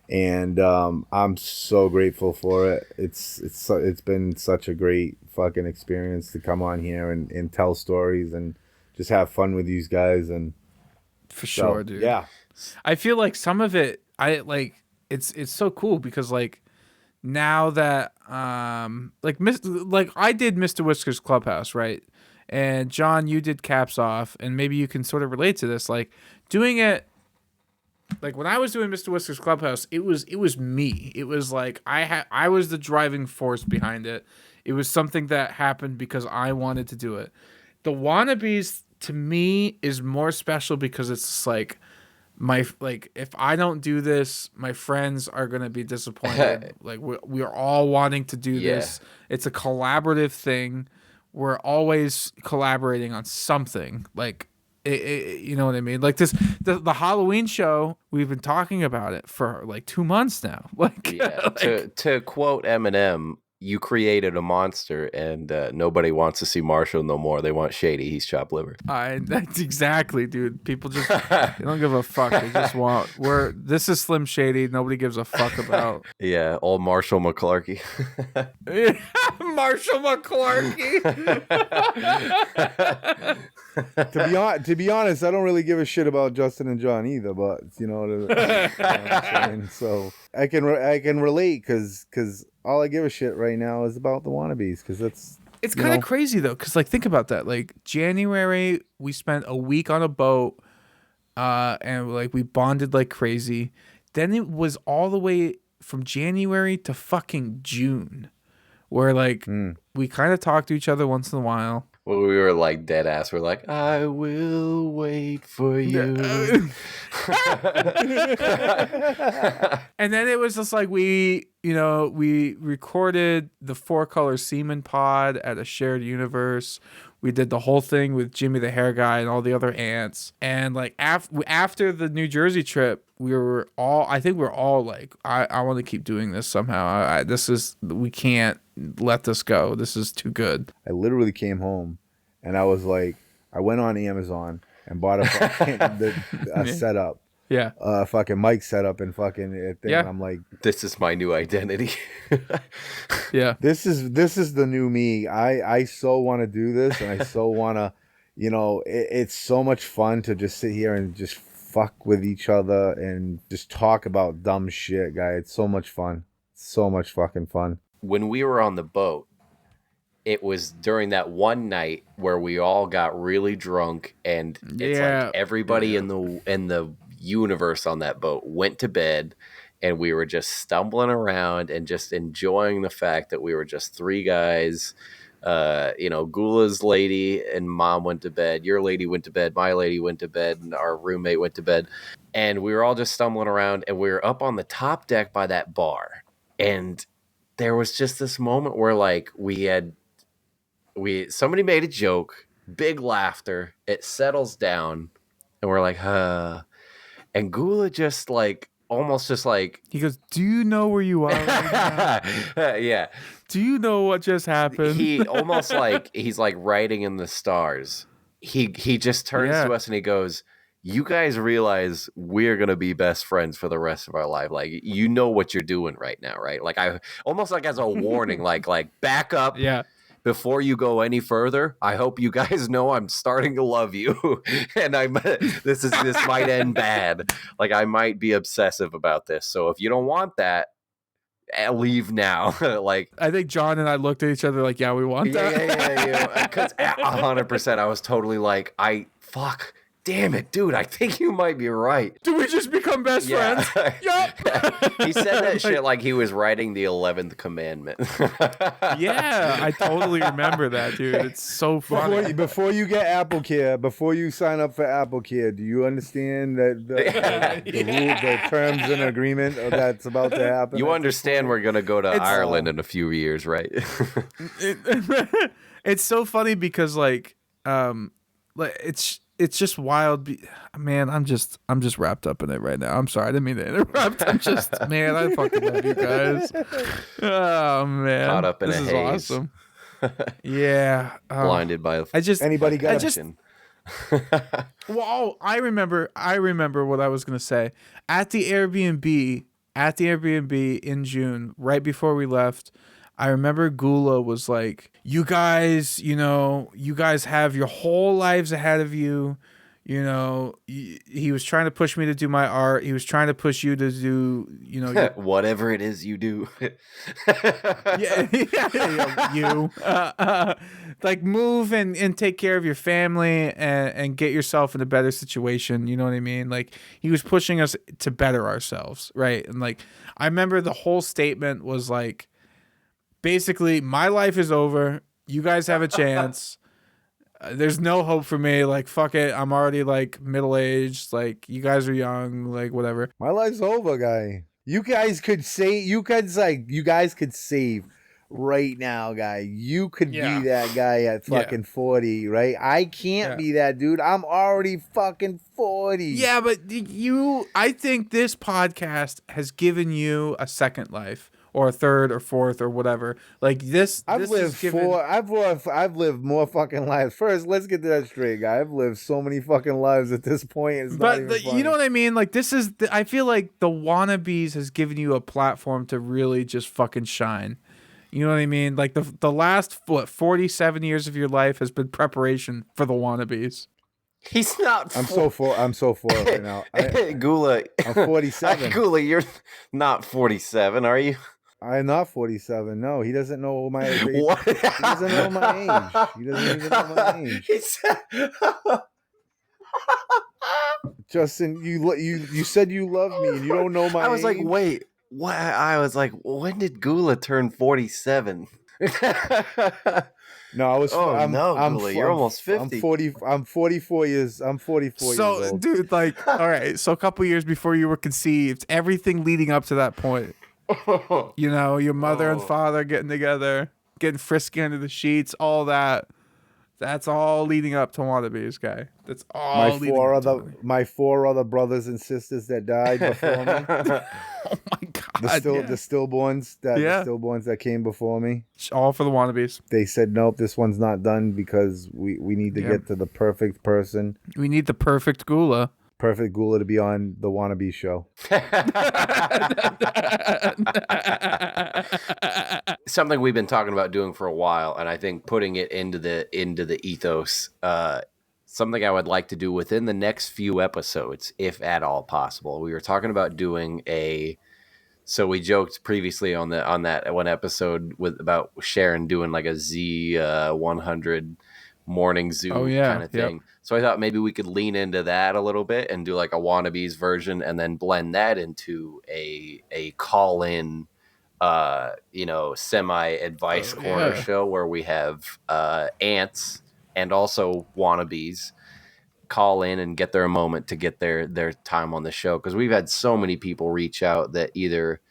and I'm so grateful for it. It's been such a great fucking experience to come on here and tell stories and just have fun with these guys. And for sure, dude. Yeah, I feel like some of it, it's so cool because, like, now that like I did Mr. Whisker's Clubhouse, right? And John, you did Caps Off, and maybe you can sort of relate to this. Like, doing it, like, when I was doing Mr. Whisker's Clubhouse, it was me. It was like I was the driving force behind it. It was something that happened because I wanted to do it. The Wannabeez, to me, is more special because it's like, if I don't do this, my friends are gonna be disappointed. Like, we're all wanting to do this. It's a collaborative thing. We're always collaborating on something. Like, you know what I mean? Like, the Halloween show, we've been talking about it for like 2 months now. Like, to quote Eminem, you created a monster, and nobody wants to see Marshall no more. They want Shady. He's chopped liver. That's exactly, dude. People just they don't give a fuck. They just want this is Slim Shady. Nobody gives a fuck about. Yeah, old Marshall McClarkey. Marshall McClarkey. To be honest, I don't really give a shit about Justin and John either, but you know what I'm saying? So I can relate because all I give a shit right now is about the Wannabeez, because it's kind of crazy though, because, like, think about that. Like, January, we spent a week on a boat, and like we bonded like crazy. Then it was all the way from January to fucking June, where like we kind of talked to each other once in a while. Well, we were like dead ass. We're like, I will wait for you. And then it was just like we recorded the 4-color semen pod at a shared universe. We did the whole thing with Jimmy the Hair Guy and all the other ants. And like after the New Jersey trip, I think we're all like, I want to keep doing this somehow. We can't let this go. This is too good. I literally came home and I was like, I went on Amazon and bought a fucking setup. Yeah. Fucking mic setup and fucking thing. Yeah. And I'm like, this is my new identity. Yeah. This is the new me. I so want to do this, and I so want to, it's so much fun to just sit here and just fuck with each other and just talk about dumb shit, guy. It's so much fun. So much fucking fun. When we were on the boat, it was during that one night where we all got really drunk, and it's like everybody in the universe on that boat went to bed, and we were just stumbling around and just enjoying the fact that we were just three guys Gula's lady and mom went to bed. Your lady went to bed. My lady went to bed. And our roommate went to bed. And we were all just stumbling around. And we were up on the top deck by that bar. And there was just this moment where like somebody made a joke, big laughter. It settles down. And we're like, huh. And Gula just like, almost just like he goes, "Do you know where you are right now? Yeah. Do you know what just happened?" He almost like he's like writing in the stars. He just turns to us and he goes, "You guys realize we're gonna be best friends for the rest of our life. Like, you know what you're doing right now, right? Like, I almost like as a warning, like back up." Yeah. Before you go any further, I hope you guys know I'm starting to love you, and this might end bad. Like, I might be obsessive about this. So if you don't want that, leave now. Like, I think John and I looked at each other like, "Yeah, we want that." Yeah. Because 100%, I was totally like, fuck. Damn it, dude, I think you might be right. Do we just become best friends? Yep. He said that shit like he was writing the 11th commandment. Yeah, I totally remember that, dude. It's so funny. Before you get Apple Care, before you sign up for Apple Care, do you understand that the terms and agreement that's about to happen? You understand we're going to go to Ireland in a few years, right? It's so funny because like it's just wild. Man, I'm just wrapped up in it right now. I'm sorry, I didn't mean to interrupt. I'm just, man, I fucking love you guys. Oh man, caught up in this a is haze. Awesome. Yeah, blinded by. Anybody got Well, I remember what I was gonna say at the Airbnb in June, right before we left. I remember Gula was like, "You guys have your whole lives ahead of you." He was trying to push me to do my art. He was trying to push you to do, whatever it is you do. You like move and take care of your family and get yourself in a better situation. You know what I mean? Like he was pushing us to better ourselves, right? And like I remember the whole statement was like, basically, my life is over. You guys have a chance. There's no hope for me. Like, fuck it. I'm already like middle-aged. Like, you guys are young. Like, whatever. My life's over, guy. You guys could save right now, guy. You could be that guy at fucking 40, right? I can't be that dude. I'm already fucking 40. Yeah, but I think this podcast has given you a second life. Or a third or fourth or whatever. Like this. I've lived more fucking lives. First, let's get that straight, guy. I've lived so many fucking lives at this point. It's not even funny. You know what I mean? Like this is. I feel like the Wannabeez has given you a platform to really just fucking shine. You know what I mean? Like the last 47 years of your life has been preparation for the Wannabeez. He's not. I'm so for it right now. Gula, I'm 47. Gula, you're not 47, are you? I'm not 47. No, he doesn't know my age. What? He doesn't know my age. He doesn't even know my age. Justin, you said you love me and you don't know my age. I was like, wait, what? I was like, when did Gula turn 47? No, I was. Gula, you're almost 50. I'm 44 years. I'm 44 years old. So, dude, like, all right. So, a couple years before you were conceived, everything leading up to that point. Your mother and father getting together, getting frisky under the sheets, all that. That's all leading up to Wannabeez, guy. That's all. My four other brothers and sisters that died before me. Oh my god! The stillborns that came before me. All for the Wannabeez. They said nope, this one's not done because we need to get to the perfect person. We need the perfect Gula. Perfect Gula to be on the Wannabeez show. Something we've been talking about doing for a while, and I think putting it into the ethos. Something I would like to do within the next few episodes, if at all possible. We were talking about doing so we joked previously on that one episode about Sharon doing like a Z100 morning Zoom kind of thing. Yep. So I thought maybe we could lean into that a little bit and do like a Wannabeez version and then blend that into a call-in semi advice Oh, corner yeah. show where we have ants and also wannabes call in and get their moment to get their time on the show, because we've had so many people reach out that either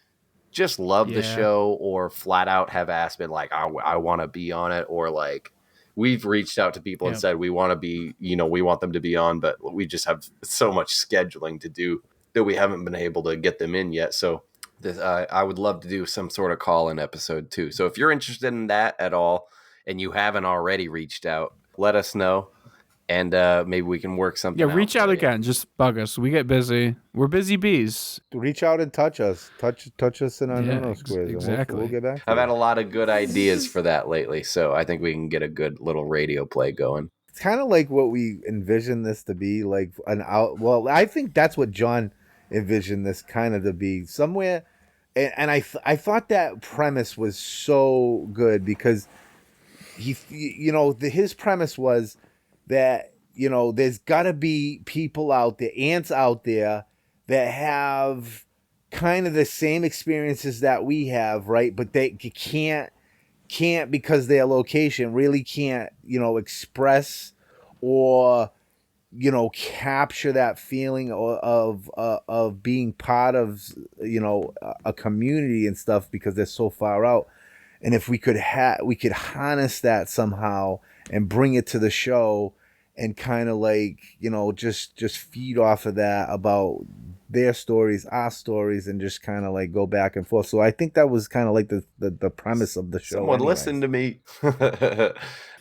just love the Yeah. show or flat out have asked me like I want to be on it, or like we've reached out to people and Yep. said we want to be, we want them to be on, but we just have so much scheduling to do that we haven't been able to get them in yet. So this, I would love to do some sort of call-in episode too. So if you're interested in that at all and you haven't already reached out, let us know, and maybe we can work something Yeah, out reach out for you. again. Just bug us. We get busy. We're busy bees. Reach out and touch us. Touch us in our no squares. Exactly. And we'll get back to I've you. had a lot of good ideas for that lately, so I think we can get a good little radio play going. It's kind of like what we envisioned this to be, like an out. Well, I think that's what John envisioned this kind of to be somewhere, and I thought that premise was so good because his premise was that there's got to be people out there, ants out there, that have kind of the same experiences that we have, right? But they can't because their location really can't express or capture that feeling of being part of a community and stuff because they're so far out. And if we could harness that somehow and bring it to the show and kind of like just feed off of that about their stories, our stories, and just kind of like go back and forth. So I think that was kind of like the premise of the show. Someone listen to me.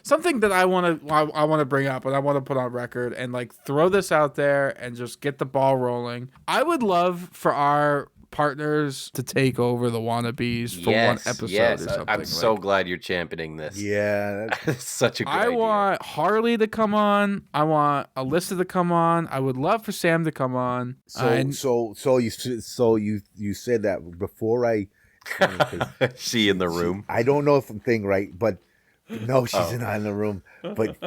Something that I want to bring up and I want to put on record and like throw this out there and just get the ball rolling. I would love for our partners to take over the Wannabeez for one episode or something. I'm so glad you're championing this. Yeah, that's such a good idea. I want Harley to come on. I want Alyssa to come on. I would love for Sam to come on. So you said that before I. She in the room. I don't know if I'm thinking right, but no, she's not in the room. But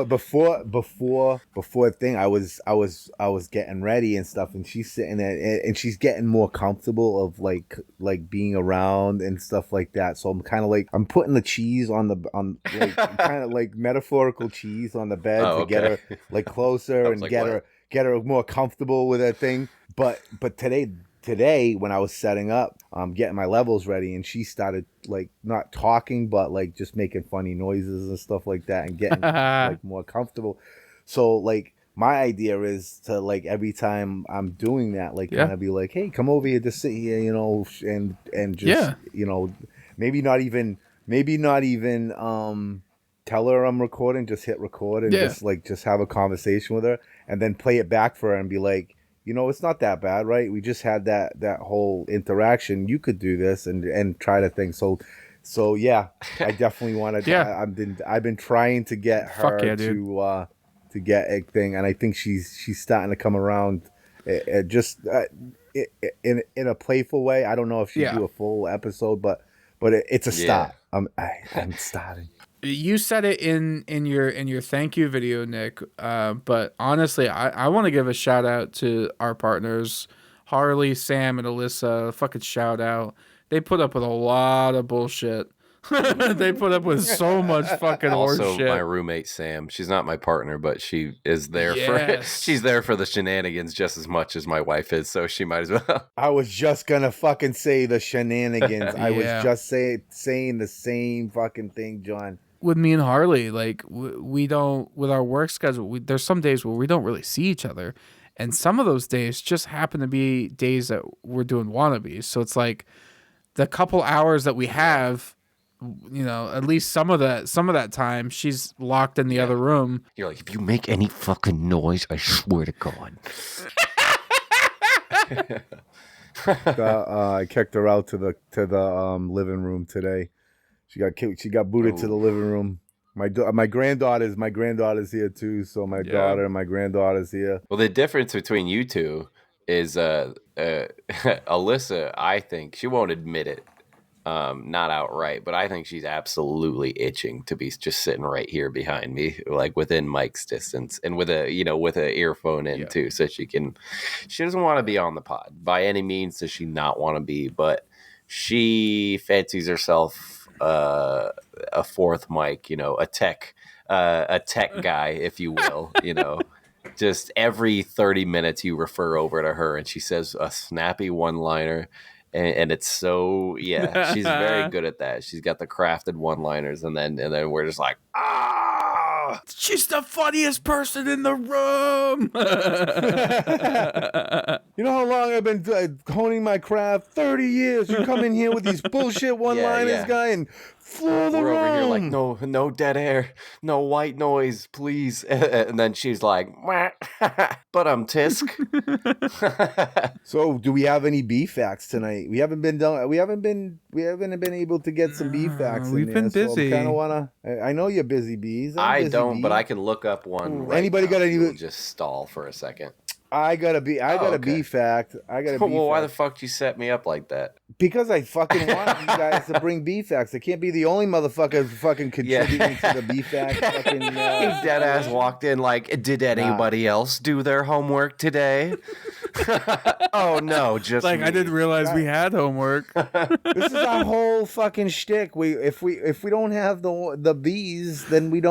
before thing, I was getting ready and stuff, and she's sitting there and she's getting more comfortable of like being around and stuff like that. So I'm kind of like I'm putting the cheese on like kind of like metaphorical cheese on the bed to get her like closer and like, get her more comfortable with that thing. But today when I was setting up, getting my levels ready, and she started like not talking but like just making funny noises and stuff like that and getting like more comfortable. So like my idea is to like every time I'm doing that, like kind of be like, hey, come over here, just sit here, and just maybe not even tell her I'm recording, just hit record and just have a conversation with her and then play it back for her and be like, it's not that bad, right? We just had that whole interaction. You could do this and try to think. So yeah, I definitely want to. I've been trying to get her to get a thing, and I think she's starting to come around. Just in a playful way. I don't know if she'll do a full episode, but it's a start. I'm starting. You said it in your thank you video, Nick. But honestly, I want to give a shout out to our partners, Harley, Sam, and Alyssa. Fucking shout out. They put up with a lot of bullshit. They put up with so much fucking horse also, shit. My roommate Sam. She's not my partner, but she is there for. She's there for the shenanigans just as much as my wife is. So she might as well. I was just gonna fucking say the shenanigans. I was just saying the same fucking thing, John. With me and Harley, like we don't, with our work schedule, there's some days where we don't really see each other, and some of those days just happen to be days that we're doing Wannabeez. So it's like the couple hours that we have, at least some of that time she's locked in the other room. You're like, if you make any fucking noise, I swear to God. I kicked her out to the living room today. She got booted to the living room. My granddaughter's here too, so my daughter and my granddaughter's here. Well, the difference between you two is Alyssa, I think she won't admit it, not outright, but I think she's absolutely itching to be just sitting right here behind me, like within Mike's distance, and with a earphone in too, so she doesn't want to be on the pod by any means. Does she not want to be? But she fancies herself a fourth mic, a tech guy, if you will, Just every 30 minutes you refer over to her and she says a snappy one-liner. And it's so, she's very good at that. She's got the crafted one-liners, and then we're just like, she's the funniest person in the room. You know how long I've been honing my craft? 30 years. You come in here with these bullshit one-liners, guy, and floor the room. We're over here like, no dead air, no white noise, please. And then she's like, but I'm tisk. So, do we have any beef facts tonight? We haven't been able to get some beef facts. We've been busy. So kind of wanna. I know you're busy, bees. I don't, but I can look up one. Right Anybody now. got any? We'll just stall for a second. I got a beef fact. Well, why the fuck did you set me up like that? Because I fucking want you guys to bring beef facts. I can't be the only motherfucker fucking contributing to the beef fact. Fucking, dead ass walked in like, did anybody else do their homework today? Oh no, just like me. I didn't realize we had homework. This is our whole fucking shtick. If we don't have the bees, then we're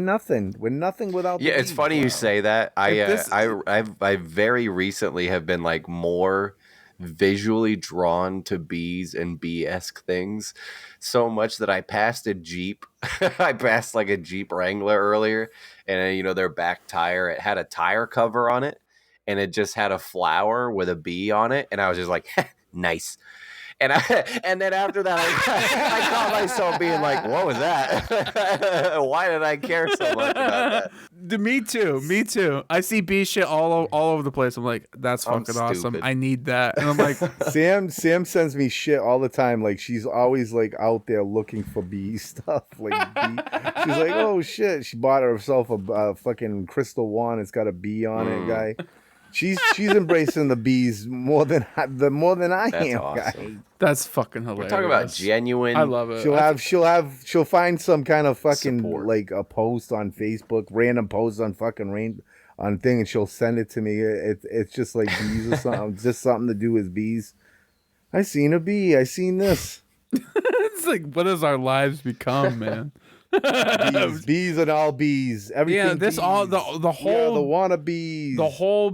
nothing. We're nothing without. Yeah, it's funny you say that. I very recently have been like more visually drawn to bees and bee-esque things, so much that I passed a Jeep. I passed like a Jeep Wrangler earlier, and their back tire, it had a tire cover on it, and it just had a flower with a bee on it, and I was just like, nice. And then after that, I caught myself being like, what was that? Why did I care so much about that? Me too. I see bee shit all over the place. I'm like, that's fucking awesome. I need that. And I'm like, Sam sends me shit all the time. Like, she's always like out there looking for bee stuff. Like, she's like, oh shit, she bought herself a fucking crystal wand. It's got a bee on it, guy. She's embracing the bees more than I am, awesome. guy. That's fucking hilarious. We're talking about genuine. I love it. She'll find some kind of fucking support. Like a post on Facebook, random post on fucking on thing, and she'll send it to me. It's just like bees or something, just something to do with bees. I seen a bee. I seen this. It's like, what has our lives become, man? bees and all bees. Everything. Yeah, this bees. all the whole the Wannabeez. The whole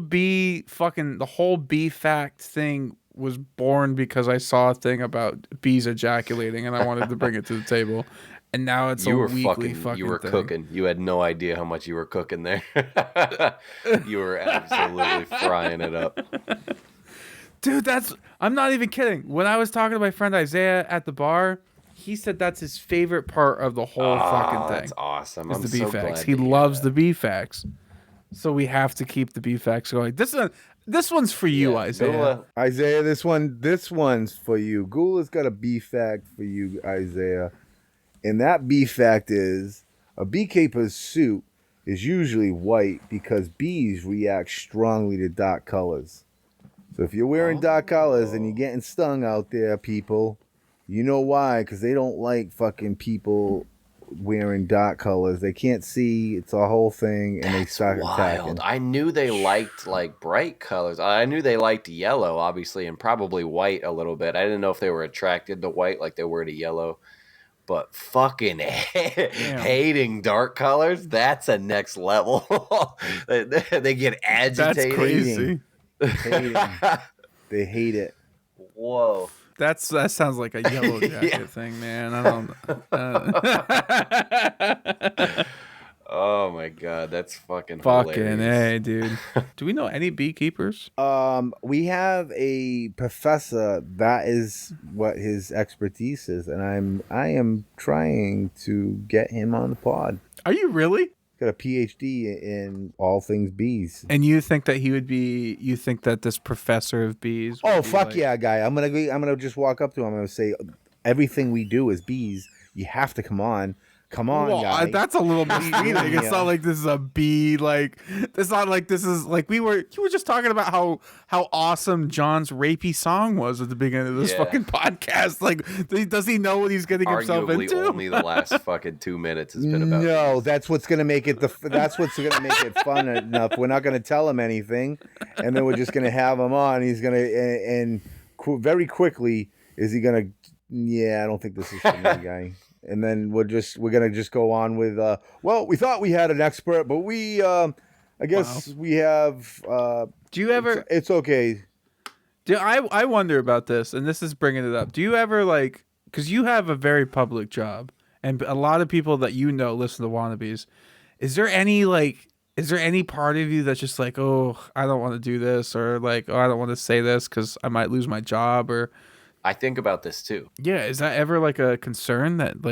bee fact thing was born because I saw a thing about bees ejaculating and I wanted to bring it to the table. And now it's you a were weekly fucking you were thing. cooking. You had no idea how much you were cooking there. You were absolutely frying it up. Dude, I'm not even kidding. When I was talking to my friend Isaiah at the bar, he said that's his favorite part of the whole fucking thing. That's awesome. Is I'm the bee so facts. glad He to hear loves that. the bee facts. So we have to keep the bee facts going. This one's for you, Isaiah. Isaiah, this one's for you. Gula's got a bee fact for you, Isaiah. And that bee fact is a beekeeper's suit is usually white because bees react strongly to dark colors. So if you're wearing dark colors and you're getting stung out there, people, you know why? Because they don't like fucking people wearing dark colors. They can't see. It's a whole thing, and they start attacking. I knew they liked like bright colors. I knew they liked yellow, obviously, and probably white a little bit. I didn't know if they were attracted to white like they were to yellow. But fucking hating dark colors, that's a next level. They get agitated. That's crazy. They hate it. Whoa. That sounds like a yellow jacket thing, man. I don't. Oh my god, that's fucking Fucking hilarious. A, dude. Do we know any beekeepers? We have a professor. That is what his expertise is, and I am trying to get him on the pod. Are you really? Got a PhD in all things bees. And you think that he would be? You think that this professor of bees? Oh fuck yeah, guy! I'm gonna just walk up to him. I'm gonna say, everything we do is bees. You have to come on. Come on, well, guy. That's a little misleading. It's not like this is a bee. Like it's not like this is like you were just talking about how awesome John's rapey song was at the beginning of this fucking podcast. Like, does he know what he's getting himself Arguably into? only the last fucking 2 minutes has been about. No, that's what's gonna make it that's what's gonna make it fun enough. We're not gonna tell him anything, and then we're just gonna have him on. He's gonna and very quickly, is he gonna? Yeah, I don't think this is for me, guy. And then we're gonna just go on with. Well, we thought we had an expert, but I guess we have. Do you ever? It's okay. I wonder about this, and this is bringing it up. Do you ever like? Because you have a very public job, and a lot of people that you know listen to Wannabeez. Is there any part of you that's just like, oh, I don't want to do this, or like, oh, I don't want to say this because I might lose my job, or I think about this too. yeah, is that ever like a concern that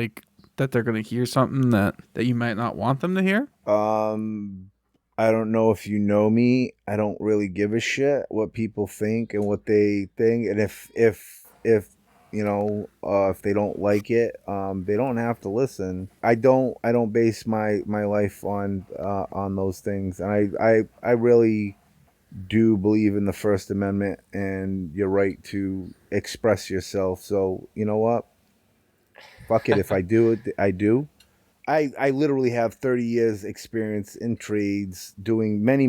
they're gonna hear something that you might not want them to hear? I don't know if you know me. I don't really give a shit what people think and what they think, and if you know, if they don't like it, they don't have to listen. I don't base my life on those things, and I really do believe in the First Amendment and your right to express yourself. So you know what? Fuck it. If I do it, I do. I literally have 30 years experience in trades, doing many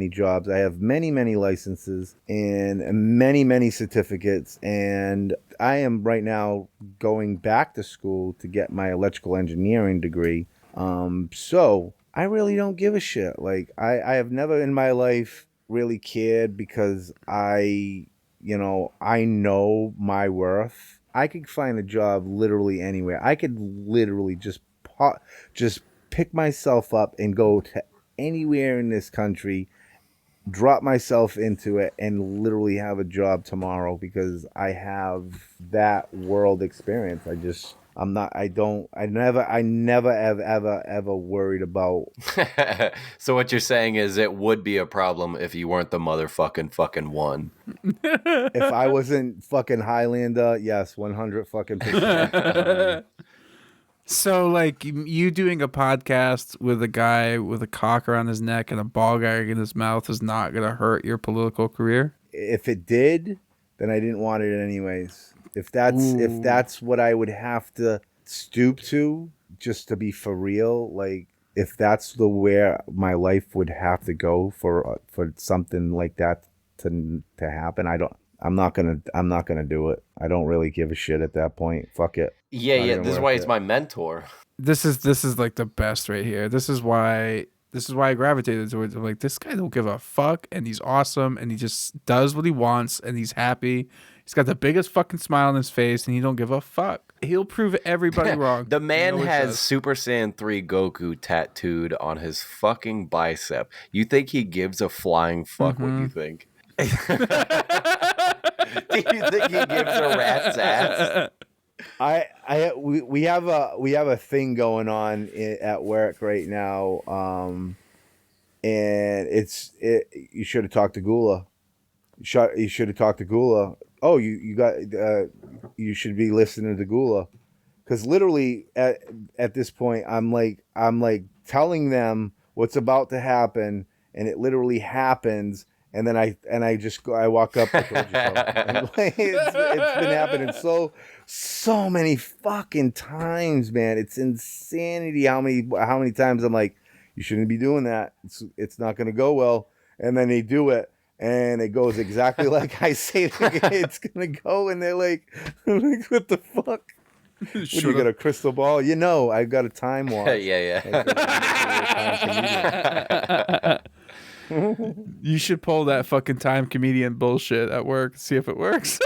jobs. I have many licenses and many certificates, and I am right now going back to school to get my electrical engineering degree. So I really don't give a shit. Like I have never in my life really cared, because I know my worth. I could find a job literally anywhere. I could literally just pick myself up and go to anywhere in this country, drop myself into it, and literally have a job tomorrow, because I have that world experience. I never ever worried about. So what you're saying is it would be a problem if you weren't the fucking one. If I wasn't fucking Highlander, yes, 100 fucking percent. So like you doing a podcast with a guy with a cock around his neck and a ball gag in his mouth is not gonna hurt your political career? If it did, then I didn't want it anyways. If that's what I would have to stoop to just to be for real, like if that's the where my life would have to go for something like that to happen, I'm not gonna do it. I don't really give a shit at that point. Fuck it. Yeah. This is why he's my mentor. This is like the best right here. This is why I gravitated towards it. I'm like, this guy don't give a fuck, and he's awesome, and he just does what he wants, and he's happy. He's got the biggest fucking smile on his face, and he don't give a fuck. He'll prove everybody wrong. The man has Super Saiyan 3 Goku tattooed on his fucking bicep. You think he gives a flying fuck what you think? Do you think he gives a rat's ass? We have a thing going on at work right now, and you should have talked to Gula. You should have talked to Gula. Oh, you should be listening to Gula, because literally at this point I'm like telling them what's about to happen, and it literally happens. And then I walk up. It's been happening so many fucking times, man. It's insanity how many times I'm like, you shouldn't be doing that. It's not gonna go well. And then they do it, and it goes exactly like I say it's gonna go. And they're like, what the fuck? What, you got a crystal ball? I've got a time watch. Yeah. You should pull that fucking time comedian bullshit at work. See if it works.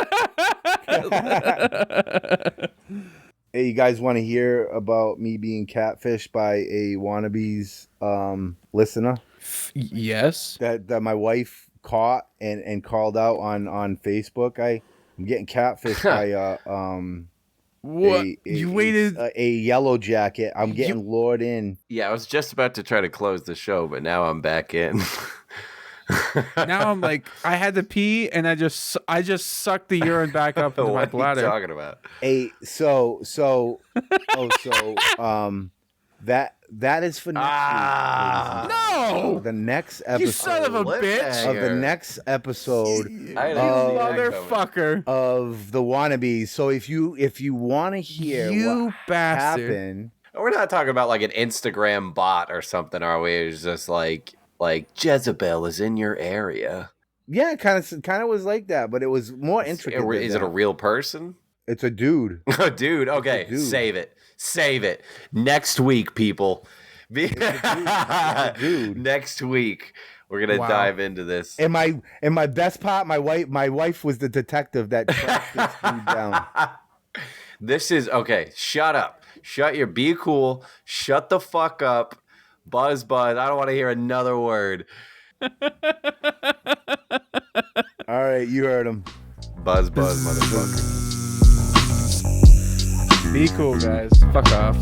Hey, you guys want to hear about me being catfished by a Wannabeez listener? Yes. That my wife caught and called out on Facebook. I'm getting catfished by what? You waited a yellow jacket. I'm getting lured in. Yeah, I was just about to try to close the show, but now I'm back in. Now I'm like, I had to pee, and I just sucked the urine back up into my bladder. What are you talking about? That is for next week. No, the next episode. You son of a bitch! Of the next episode, you motherfucker of the Wannabeez. So if you want to hear what happened, we're not talking about like an Instagram bot or something, are we? It's just like Jezebel is in your area. Yeah, kind of was like that, but it was more intricate. Is it a real person? It's a dude. A dude. Okay, dude. Save it. Next week, people. It's a dude. Next week, we're gonna dive into this. And my best part, my wife was the detective that tracked this dude down. This is okay. Shut up. Be cool. Shut the fuck up. Buzz. I don't want to hear another word. All right, you heard him. Buzz, motherfucker. Be cool, guys. Fuck off.